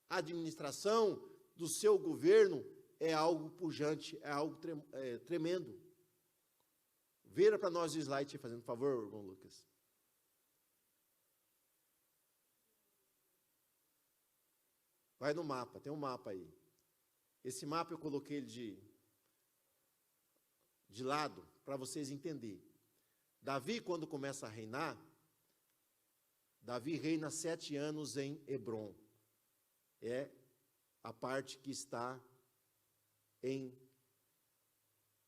administração, do seu governo, é algo pujante, é algo tremendo. Vira para nós o slide, fazendo favor, irmão Lucas. Vai no mapa, tem um mapa aí. Esse mapa eu coloquei ele de lado, para vocês entenderem. Davi, quando começa a reinar, Davi reina 7 anos em Hebrom. É a parte que está em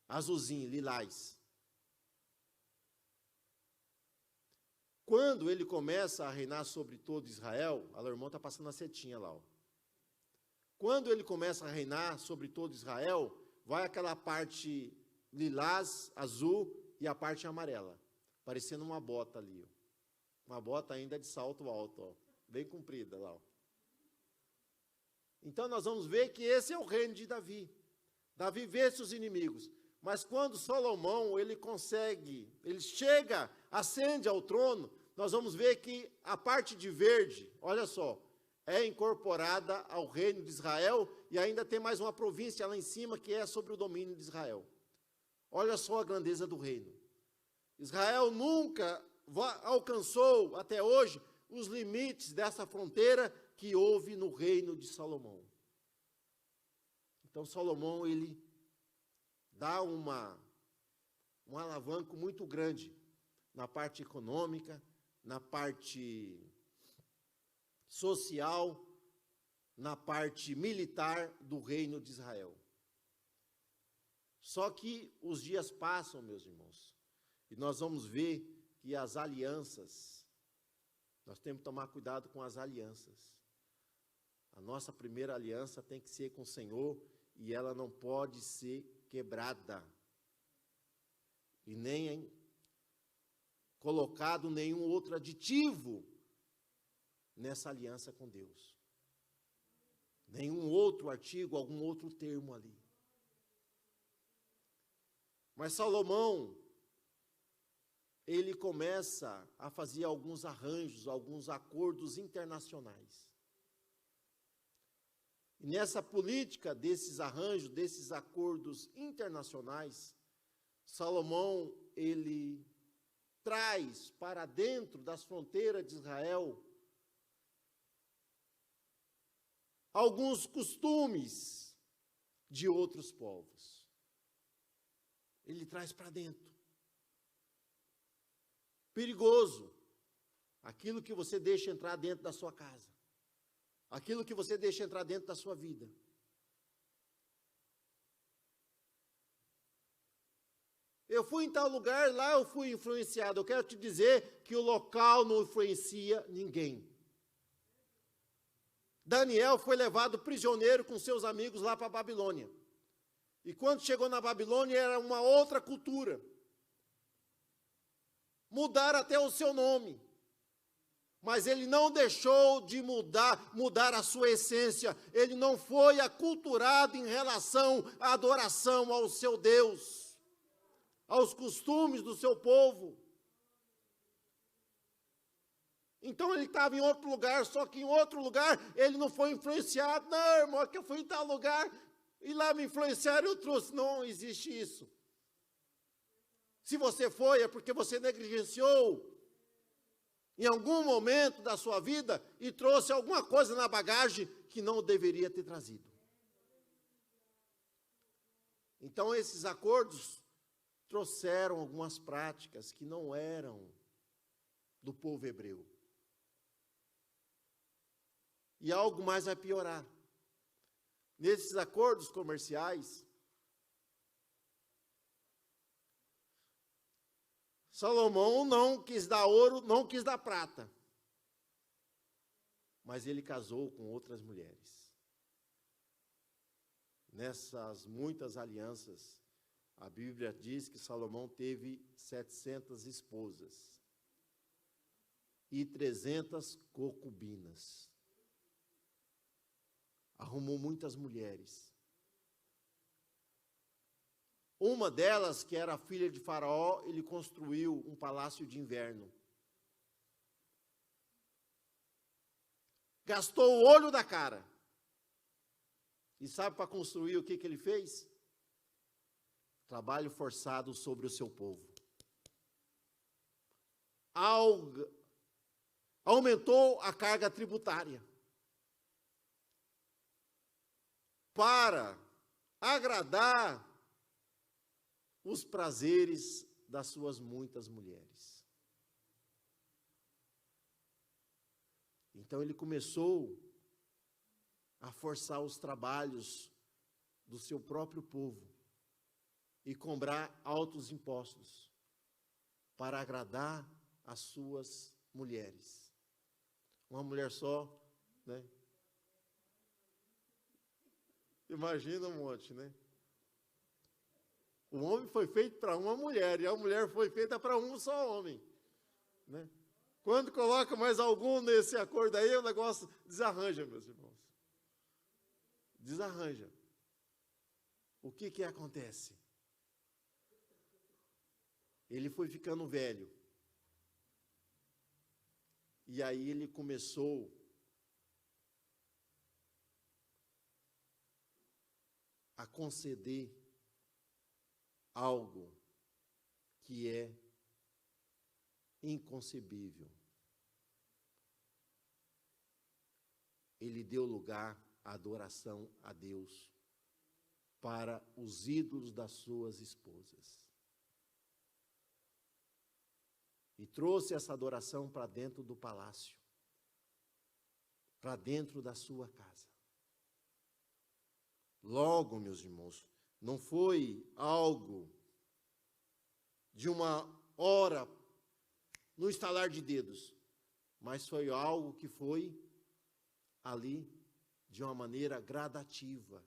azulzinho, lilás. Quando ele começa a reinar sobre todo Israel, o irmão está passando a setinha lá, ó. Quando ele começa a reinar sobre todo Israel, vai aquela parte lilás, azul e a parte amarela, parecendo uma bota ali, ó. Uma bota ainda de salto alto, ó, bem comprida lá, ó. Então nós vamos ver que esse é o reino de Davi. Davi vence os inimigos. Mas quando Salomão, ele chega, ascende ao trono, nós vamos ver que a parte de verde, olha só, é incorporada ao reino de Israel, e ainda tem mais uma província lá em cima que é sobre o domínio de Israel. Olha só a grandeza do reino. Israel nunca alcançou, até hoje, os limites dessa fronteira que houve no reino de Salomão. Então, Salomão, ele dá um alavanco muito grande na parte econômica, na parte social, na parte militar do reino de Israel. Só que os dias passam, meus irmãos, e nós vamos ver que as alianças, nós temos que tomar cuidado com as alianças. A nossa primeira aliança tem que ser com o Senhor, e ela não pode ser quebrada, e nem colocado nenhum outro aditivo nessa aliança com Deus. Nenhum outro artigo, algum outro termo ali. Mas Salomão, ele começa a fazer alguns arranjos, alguns acordos internacionais. E nessa política desses arranjos, desses acordos internacionais, Salomão, ele traz para dentro das fronteiras de Israel alguns costumes de outros povos. Ele traz para dentro. Perigoso. Aquilo que você deixa entrar dentro da sua casa. Aquilo que você deixa entrar dentro da sua vida. Eu fui em tal lugar, lá eu fui influenciado. Eu quero te dizer que o local não influencia ninguém. Daniel foi levado prisioneiro com seus amigos lá para a Babilônia. E quando chegou na Babilônia, era uma outra cultura. Mudaram até o seu nome. Mas ele não deixou de mudar a sua essência. Ele não foi aculturado em relação à adoração ao seu Deus, aos costumes do seu povo. Então ele estava em outro lugar, só que em outro lugar ele não foi influenciado. Não, irmão, é que eu fui em tal lugar e lá me influenciaram e eu trouxe. Não existe isso. Se você foi, é porque você negligenciou em algum momento da sua vida e trouxe alguma coisa na bagagem que não deveria ter trazido. Então esses acordos trouxeram algumas práticas que não eram do povo hebreu. E algo mais vai piorar. Nesses acordos comerciais, Salomão não quis dar ouro, não quis dar prata. Mas ele casou com outras mulheres. Nessas muitas alianças, a Bíblia diz que Salomão teve 700 esposas e 300 concubinas. Arrumou muitas mulheres. Uma delas, que era a filha de Faraó, ele construiu um palácio de inverno. Gastou o olho da cara. E sabe para construir o que ele fez? Trabalho forçado sobre o seu povo. Aumentou a carga tributária. Para agradar os prazeres das suas muitas mulheres. Então ele começou a forçar os trabalhos do seu próprio povo e cobrar altos impostos para agradar as suas mulheres. Uma mulher só, né? Imagina um monte, né? O homem foi feito para uma mulher e a mulher foi feita para um só homem, né? Quando coloca mais algum nesse acordo aí, o negócio desarranja, meus irmãos. desarranja. O que acontece? Ele foi ficando velho. E aí ele começou a conceder algo que é inconcebível. Ele deu lugar à adoração a Deus para os ídolos das suas esposas. E trouxe essa adoração para dentro do palácio, para dentro da sua casa. Logo, meus irmãos, não foi algo de uma hora, no estalar de dedos, mas foi algo que foi ali de uma maneira gradativa.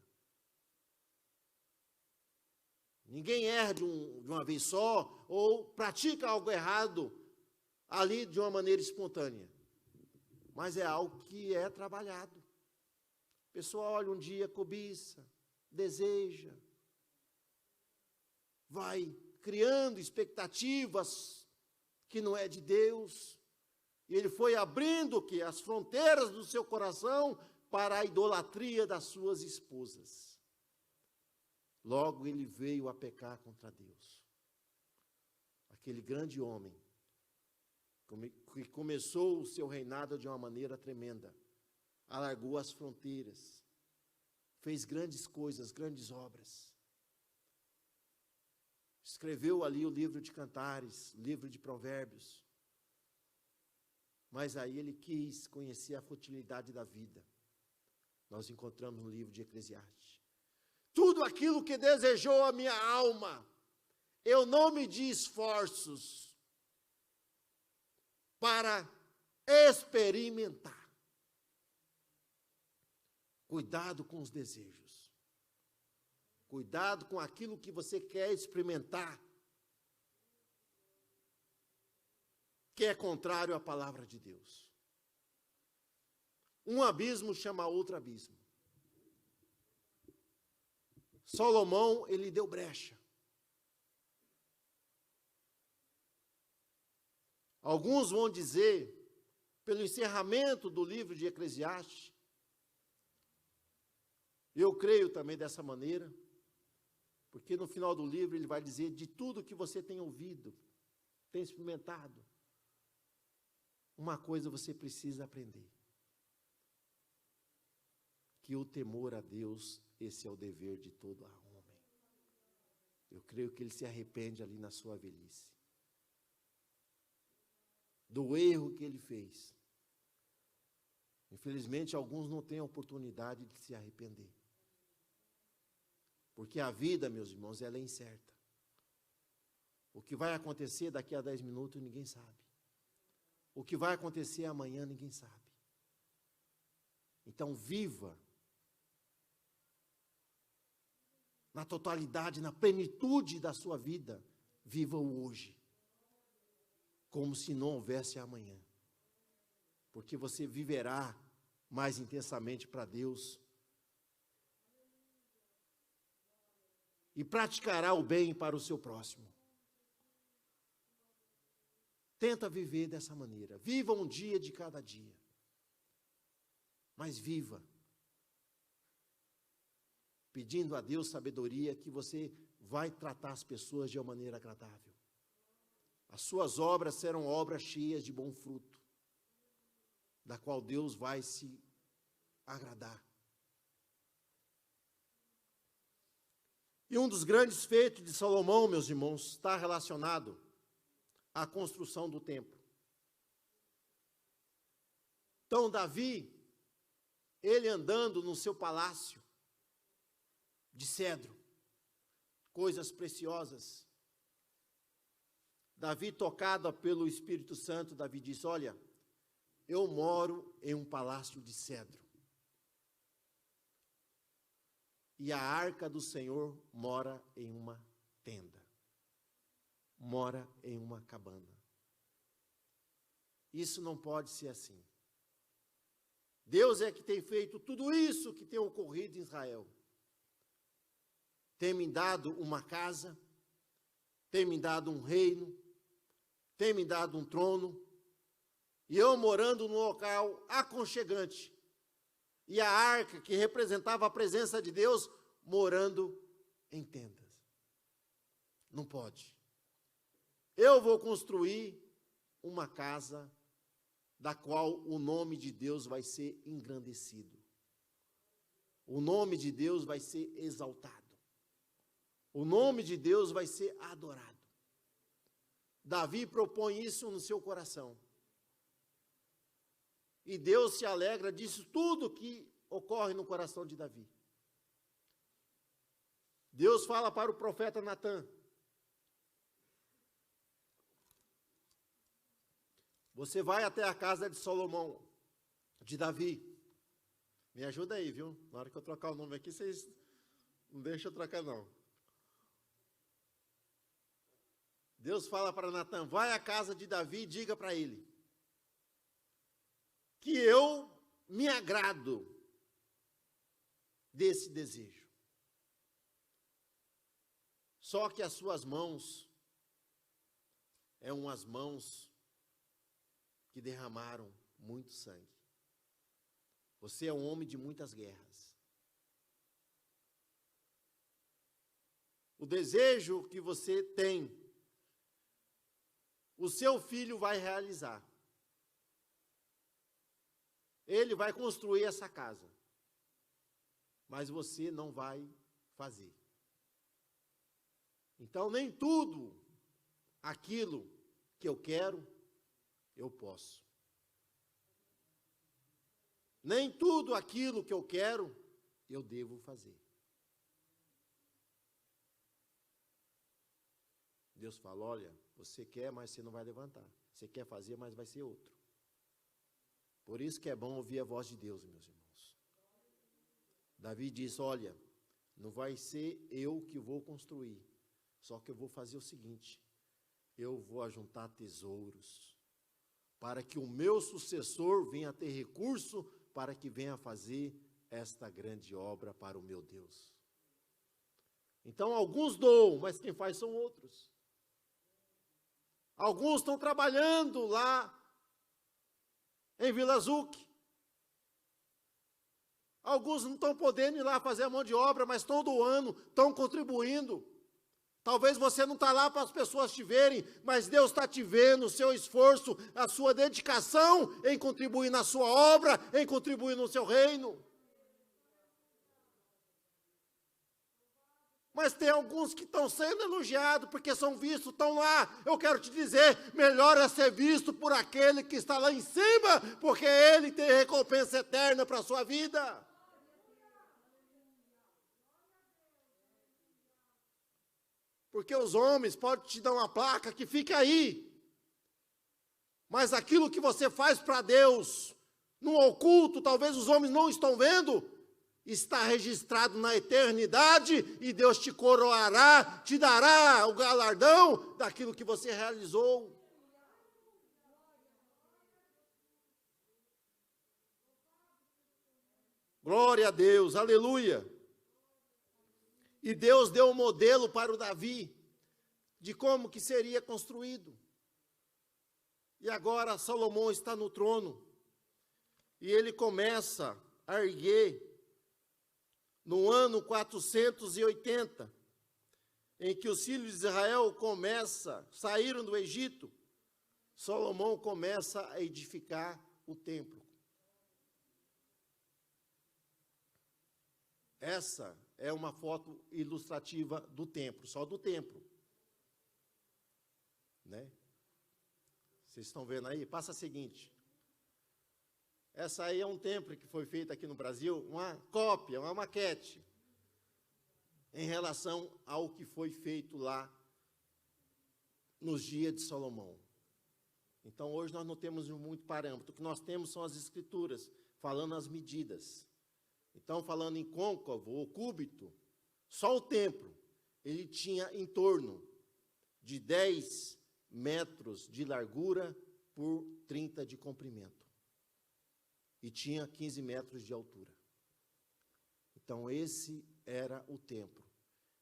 Ninguém erra de uma vez só ou pratica algo errado ali de uma maneira espontânea. Mas é algo que é trabalhado. A pessoa olha um dia, cobiça, deseja, vai criando expectativas que não é de Deus. E ele foi abrindo as fronteiras do seu coração para a idolatria das suas esposas. Logo ele veio a pecar contra Deus. Aquele grande homem que começou o seu reinado de uma maneira tremenda, alargou as fronteiras, fez grandes coisas, grandes obras. Escreveu ali o livro de Cantares, livro de Provérbios. Mas aí ele quis conhecer a futilidade da vida. Nós encontramos no livro de Eclesiastes. Tudo aquilo que desejou a minha alma, eu não medi esforços para experimentar. Cuidado com os desejos. Cuidado com aquilo que você quer experimentar, que é contrário à palavra de Deus. Um abismo chama outro abismo. Salomão, ele deu brecha. Alguns vão dizer, pelo encerramento do livro de Eclesiastes, eu creio também dessa maneira, porque no final do livro ele vai dizer de tudo que você tem ouvido, tem experimentado, uma coisa você precisa aprender. Que o temor a Deus, esse é o dever de todo homem. Eu creio que ele se arrepende ali na sua velhice. Do erro que ele fez. Infelizmente, alguns não têm a oportunidade de se arrepender. Porque a vida, meus irmãos, ela é incerta. O que vai acontecer daqui a 10 minutos, ninguém sabe. O que vai acontecer amanhã, ninguém sabe. Então, viva na totalidade, na plenitude da sua vida, viva o hoje, como se não houvesse amanhã, porque você viverá mais intensamente para Deus, e praticará o bem para o seu próximo. Tenta viver dessa maneira, viva um dia de cada dia, mas viva pedindo a Deus sabedoria, que você vai tratar as pessoas de uma maneira agradável. As suas obras serão obras cheias de bom fruto, da qual Deus vai se agradar. E um dos grandes feitos de Salomão, meus irmãos, está relacionado à construção do templo. Então, Davi, ele andando no seu palácio, de cedro, coisas preciosas. Davi, tocado pelo Espírito Santo, Davi diz: olha, eu moro em um palácio de cedro. E a arca do Senhor mora em uma tenda. Mora em uma cabana. Isso não pode ser assim. Deus é que tem feito tudo isso que tem ocorrido em Israel. Tem me dado uma casa, tem me dado um reino, tem me dado um trono, e eu morando num local aconchegante, e a arca, que representava a presença de Deus, morando em tendas. Não pode. Eu vou construir uma casa da qual o nome de Deus vai ser engrandecido. O nome de Deus vai ser exaltado. O nome de Deus vai ser adorado. Davi propõe isso no seu coração. E Deus se alegra disso tudo que ocorre no coração de Davi. Deus fala para o profeta Natã: você vai até a casa de Salomão, de Davi. Me ajuda aí, viu? Na hora que eu trocar o nome aqui, vocês não deixam eu trocar, não. Deus fala para Natã: vai à casa de Davi e diga para ele que eu me agrado desse desejo. Só que as suas mãos umas mãos que derramaram muito sangue. Você é um homem de muitas guerras. O desejo que você tem, o seu filho vai realizar. Ele vai construir essa casa, mas você não vai fazer. Então, nem tudo aquilo que eu quero, eu posso. Nem tudo aquilo que eu quero, eu devo fazer. Deus fala: olha, você quer, mas você não vai levantar. Você quer fazer, mas vai ser outro. Por isso que é bom ouvir a voz de Deus, meus irmãos. Davi diz: olha, não vai ser eu que vou construir, só que eu vou fazer o seguinte: eu vou ajuntar tesouros, para que o meu sucessor venha ter recurso, para que venha fazer esta grande obra para o meu Deus. Então, alguns doam, mas quem faz são outros. Alguns estão trabalhando lá em Vila Zuc. Alguns não estão podendo ir lá fazer a mão de obra, mas estão doando, estão contribuindo. Talvez você não está lá para as pessoas te verem, mas Deus está te vendo, o seu esforço, a sua dedicação em contribuir na sua obra, em contribuir no seu reino. Mas tem alguns que estão sendo elogiados, porque são vistos, estão lá. Eu quero te dizer, melhor é ser visto por aquele que está lá em cima, porque ele tem recompensa eterna para a sua vida. Porque os homens podem te dar uma placa que fica aí. Mas aquilo que você faz para Deus, no oculto, talvez os homens não estão vendo, está registrado na eternidade, e Deus te coroará, te dará o galardão daquilo que você realizou. Glória a Deus, aleluia. E Deus deu um modelo para o Davi, de como que seria construído. E agora Salomão está no trono, e ele começa a erguer, no ano 480, em que os filhos de Israel saíram do Egito, Salomão começa a edificar o templo. Essa é uma foto ilustrativa do templo, só do templo. Né? Vocês estão vendo aí? Passa a seguinte. Essa aí é um templo que foi feito aqui no Brasil, uma cópia, uma maquete, em relação ao que foi feito lá nos dias de Salomão. Então, hoje nós não temos muito parâmetro. O que nós temos são as escrituras, falando as medidas. Então, falando em côncavo ou cúbito, só o templo, ele tinha em torno de 10 metros de largura por 30 de comprimento. e tinha 15 metros de altura. Então, esse era o templo.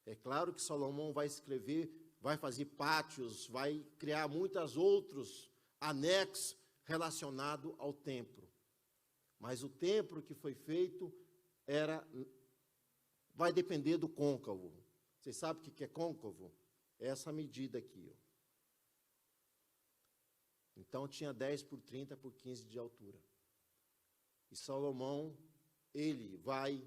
É claro que Salomão vai escrever, vai fazer pátios, vai criar muitos outros anexos relacionados ao templo. Mas o templo que foi feito vai depender do côncavo. Vocês sabem o que é côncavo? É essa medida aqui. Ó. Então, tinha 10 por 30 por 15 de altura. E Salomão, ele vai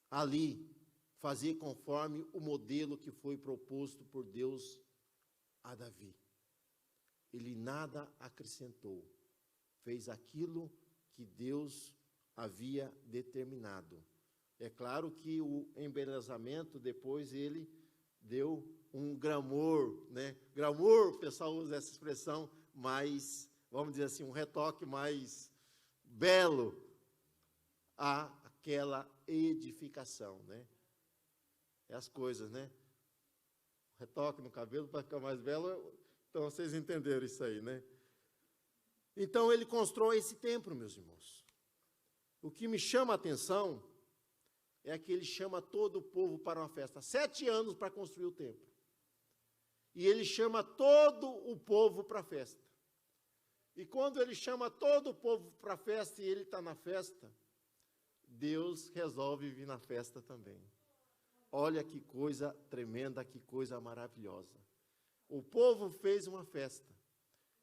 ali fazer conforme o modelo que foi proposto por Deus a Davi. Ele nada acrescentou. Fez aquilo que Deus havia determinado. É claro que o embelezamento, depois ele deu um glamour, né? Glamour, o pessoal usa essa expressão, mais, vamos dizer assim, um retoque mais belo àquela edificação, né? É as coisas, né? Retoque no cabelo para ficar mais belo, então vocês entenderam isso aí, né? Então ele constrói esse templo, meus irmãos. O que me chama a atenção é que ele chama todo o povo para uma festa. 7 anos para construir o templo. E ele chama todo o povo para a festa. E quando ele chama todo o povo para a festa e ele está na festa, Deus resolve vir na festa também. Olha que coisa tremenda, que coisa maravilhosa. O povo fez uma festa.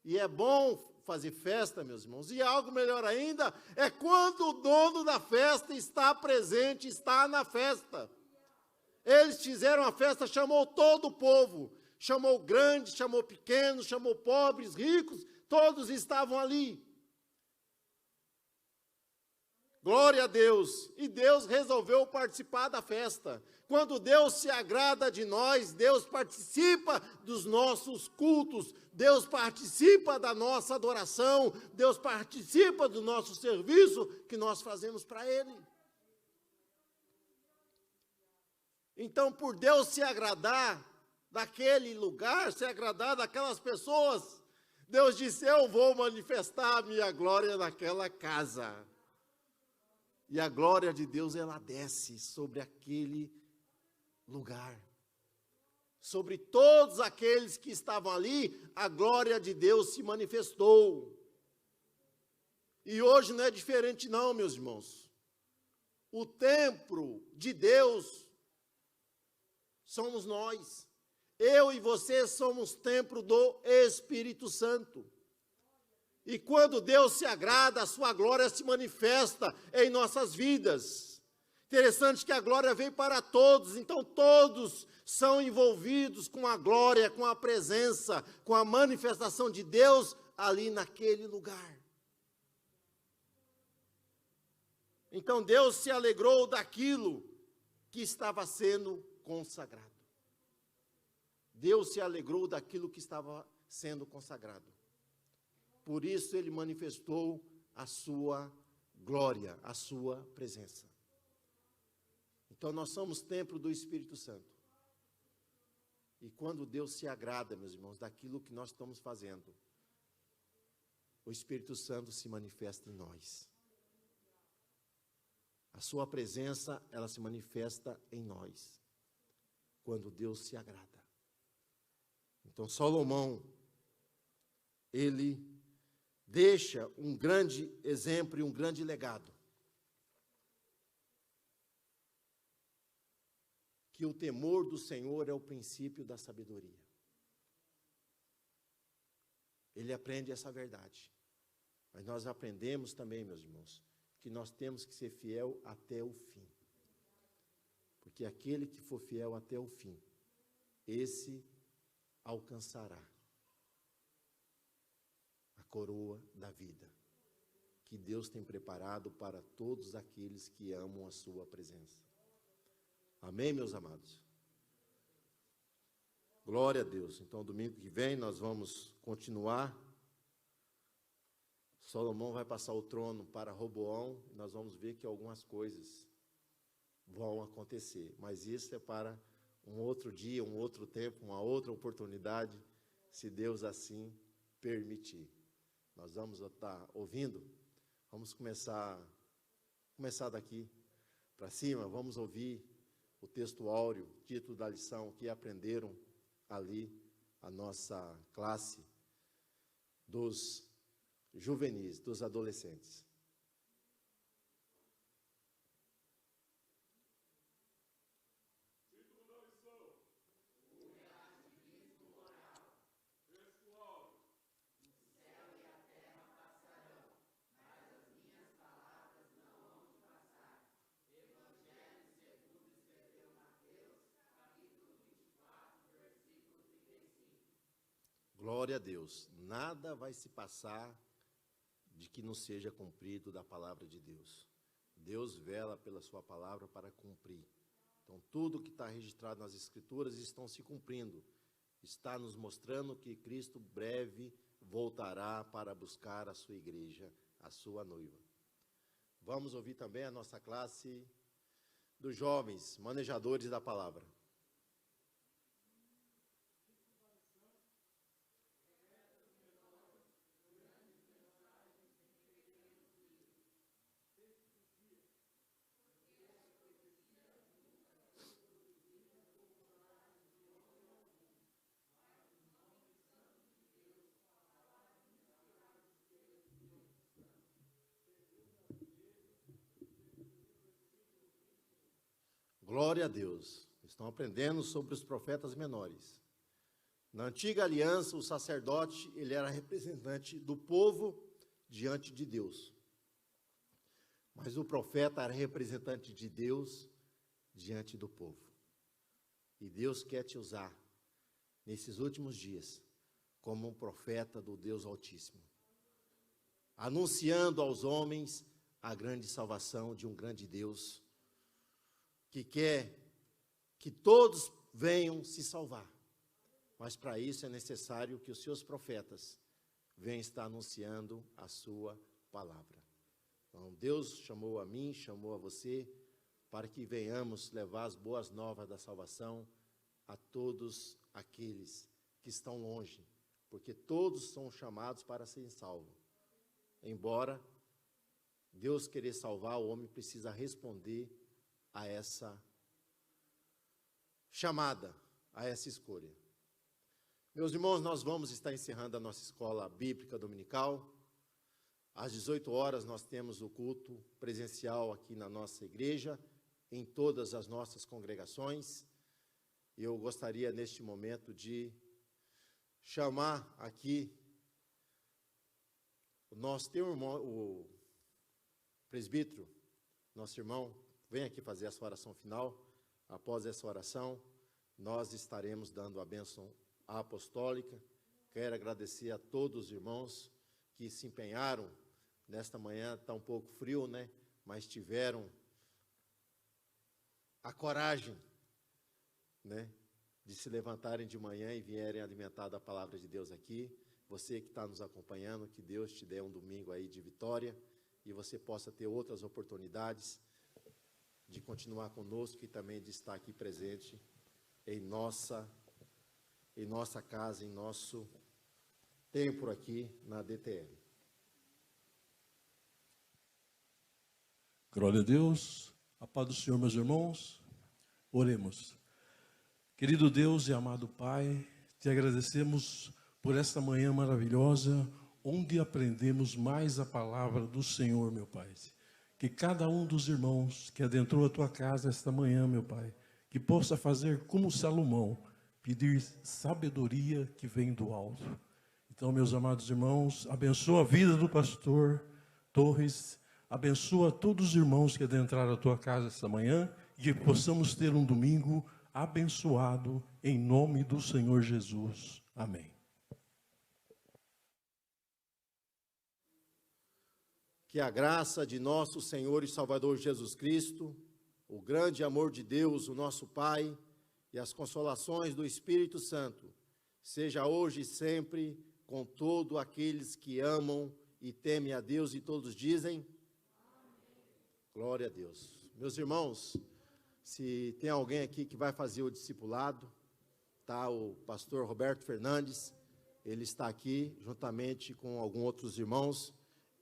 E é bom fazer festa, meus irmãos. E algo melhor ainda é quando o dono da festa está presente, está na festa. Eles fizeram a festa, chamou todo o povo. Chamou grandes, chamou pequenos, chamou pobres, ricos. Todos estavam ali. Glória a Deus. E Deus resolveu participar da festa. Quando Deus se agrada de nós, Deus participa dos nossos cultos, Deus participa da nossa adoração, Deus participa do nosso serviço que nós fazemos para Ele. Então, por Deus se agradar daquele lugar, se agradar daquelas pessoas, Deus disse, eu vou manifestar a minha glória naquela casa. E a glória de Deus, ela desce sobre aquele lugar. Sobre todos aqueles que estavam ali, a glória de Deus se manifestou. E hoje não é diferente não, meus irmãos. O templo de Deus somos nós. Eu e você somos templo do Espírito Santo. E quando Deus se agrada, a sua glória se manifesta em nossas vidas. Interessante que a glória vem para todos, então todos são envolvidos com a glória, com a presença, com a manifestação de Deus ali naquele lugar. Então Deus se alegrou daquilo que estava sendo consagrado. Deus se alegrou daquilo que estava sendo consagrado. Por isso ele manifestou a sua glória, a sua presença. Então nós somos templo do Espírito Santo. E quando Deus se agrada, meus irmãos, daquilo que nós estamos fazendo, o Espírito Santo se manifesta em nós. A sua presença, ela se manifesta em nós, quando Deus se agrada. Então Salomão, ele deixa um grande exemplo e um grande legado. Que o temor do Senhor é o princípio da sabedoria. Ele aprende essa verdade. Mas nós aprendemos também, meus irmãos, que nós temos que ser fiel até o fim. Porque aquele que for fiel até o fim, esse alcançará a coroa da vida, que Deus tem preparado para todos aqueles que amam a sua presença. Amém, meus amados? Glória a Deus. Então, domingo que vem, nós vamos continuar. Salomão vai passar o trono para Roboão, e nós vamos ver que algumas coisas vão acontecer. Mas isso é para um outro dia, um outro tempo, uma outra oportunidade, se Deus assim permitir. Nós vamos estar ouvindo Vamos começar daqui para cima, vamos ouvir o texto áureo, título da lição que aprenderam ali a nossa classe dos juvenis, dos adolescentes. Glória a Deus, nada vai se passar de que não seja cumprido da palavra de Deus. Deus vela pela sua palavra para cumprir. Então, tudo que está registrado nas Escrituras estão se cumprindo. Está nos mostrando que Cristo breve voltará para buscar a sua igreja, a sua noiva. Vamos ouvir também a nossa classe dos jovens manejadores da palavra. Glória a Deus. Estão aprendendo sobre os profetas menores. Na antiga aliança, o sacerdote, ele era representante do povo diante de Deus. Mas o profeta era representante de Deus diante do povo. E Deus quer te usar nesses últimos dias como um profeta do Deus Altíssimo, anunciando aos homens a grande salvação de um grande Deus que quer que todos venham se salvar. Mas para isso é necessário que os seus profetas venham estar anunciando a sua palavra. Então, Deus chamou a mim, chamou a você, para que venhamos levar as boas novas da salvação a todos aqueles que estão longe, porque todos são chamados para serem salvos. Embora Deus querer salvar, o homem precisa responder a essa chamada, a essa escolha. Meus irmãos, nós vamos estar encerrando a nossa escola bíblica dominical. Às 18 horas nós temos o culto presencial aqui na nossa igreja, em todas as nossas congregações. Eu gostaria neste momento de chamar aqui o nosso irmão, o presbítero, nosso irmão. Vem aqui fazer a sua oração final. Após essa oração, nós estaremos dando a bênção apostólica. Quero agradecer a todos os irmãos que se empenharam. Nesta manhã está um pouco frio, né? Mas tiveram a coragem, né, de se levantarem de manhã e vierem alimentar da palavra de Deus aqui. Você que está nos acompanhando, que Deus te dê um domingo aí de vitória e você possa ter outras oportunidades de continuar conosco e também de estar aqui presente em nossa casa, em nosso templo aqui na DTL. Glória a Deus, a paz do Senhor, meus irmãos. Oremos. Querido Deus e amado Pai, te agradecemos por esta manhã maravilhosa, onde aprendemos mais a palavra do Senhor, meu Pai. Que cada um dos irmãos que adentrou a tua casa esta manhã, meu Pai, que possa fazer como Salomão, pedir sabedoria que vem do alto. Então, meus amados irmãos, abençoa a vida do pastor Torres, abençoa todos os irmãos que adentraram a tua casa esta manhã e que possamos ter um domingo abençoado em nome do Senhor Jesus. Amém. Que a graça de nosso Senhor e Salvador Jesus Cristo, o grande amor de Deus, o nosso Pai, e as consolações do Espírito Santo, seja hoje e sempre com todos aqueles que amam e temem a Deus, e todos dizem: amém. Glória a Deus. Meus irmãos, se tem alguém aqui que vai fazer o discipulado, tá o pastor Roberto Fernandes, ele está aqui, juntamente com alguns outros irmãos.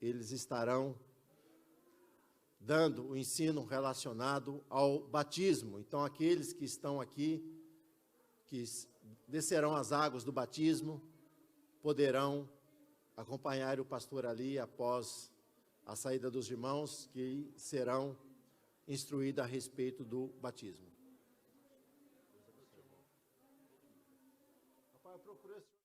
Eles estarão dando o ensino relacionado ao batismo. Então, aqueles que estão aqui, que descerão as águas do batismo, poderão acompanhar o pastor ali após a saída dos irmãos, que serão instruídos a respeito do batismo. Papai, eu procuro esse...